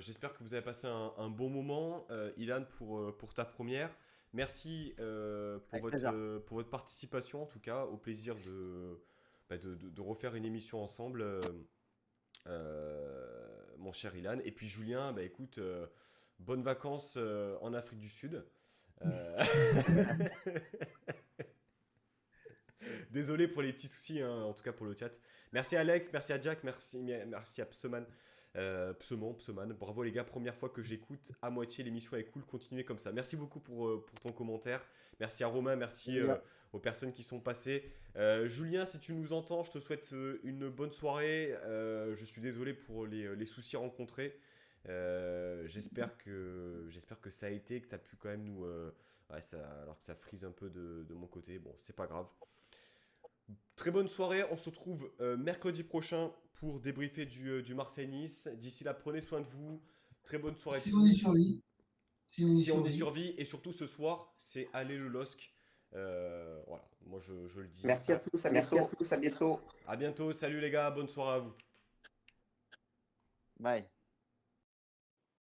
J'espère que vous avez passé un bon moment. Ilan, pour ta première. Merci pour votre participation, en tout cas. Au plaisir de refaire une émission ensemble, mon cher Ilan. Et puis Julien, bah, écoute, bonnes vacances en Afrique du Sud. Désolé pour les petits soucis, hein, en tout cas pour le chat. Merci à Alex, merci à Jack, merci à Pseman. Pseman, bravo les gars, première fois que j'écoute à moitié, l'émission est cool, continuez comme ça. Merci beaucoup pour ton commentaire, merci à Romain, merci aux personnes qui sont passées. Julien, si tu nous entends, je te souhaite une bonne soirée, je suis désolé pour les soucis rencontrés. J'espère que ça a été, que tu as pu quand même nous... alors que ça frise un peu de mon côté, bon c'est pas grave. Très bonne soirée, on se retrouve mercredi prochain pour débriefer du Marseille-Nice. D'ici là, prenez soin de vous. Très bonne soirée. Si on y survit. Si on y survit. Et surtout ce soir, c'est aller le LOSC. Voilà, moi je le dis. Merci à tous, à bientôt. À bientôt, salut les gars, bonne soirée à vous. Bye.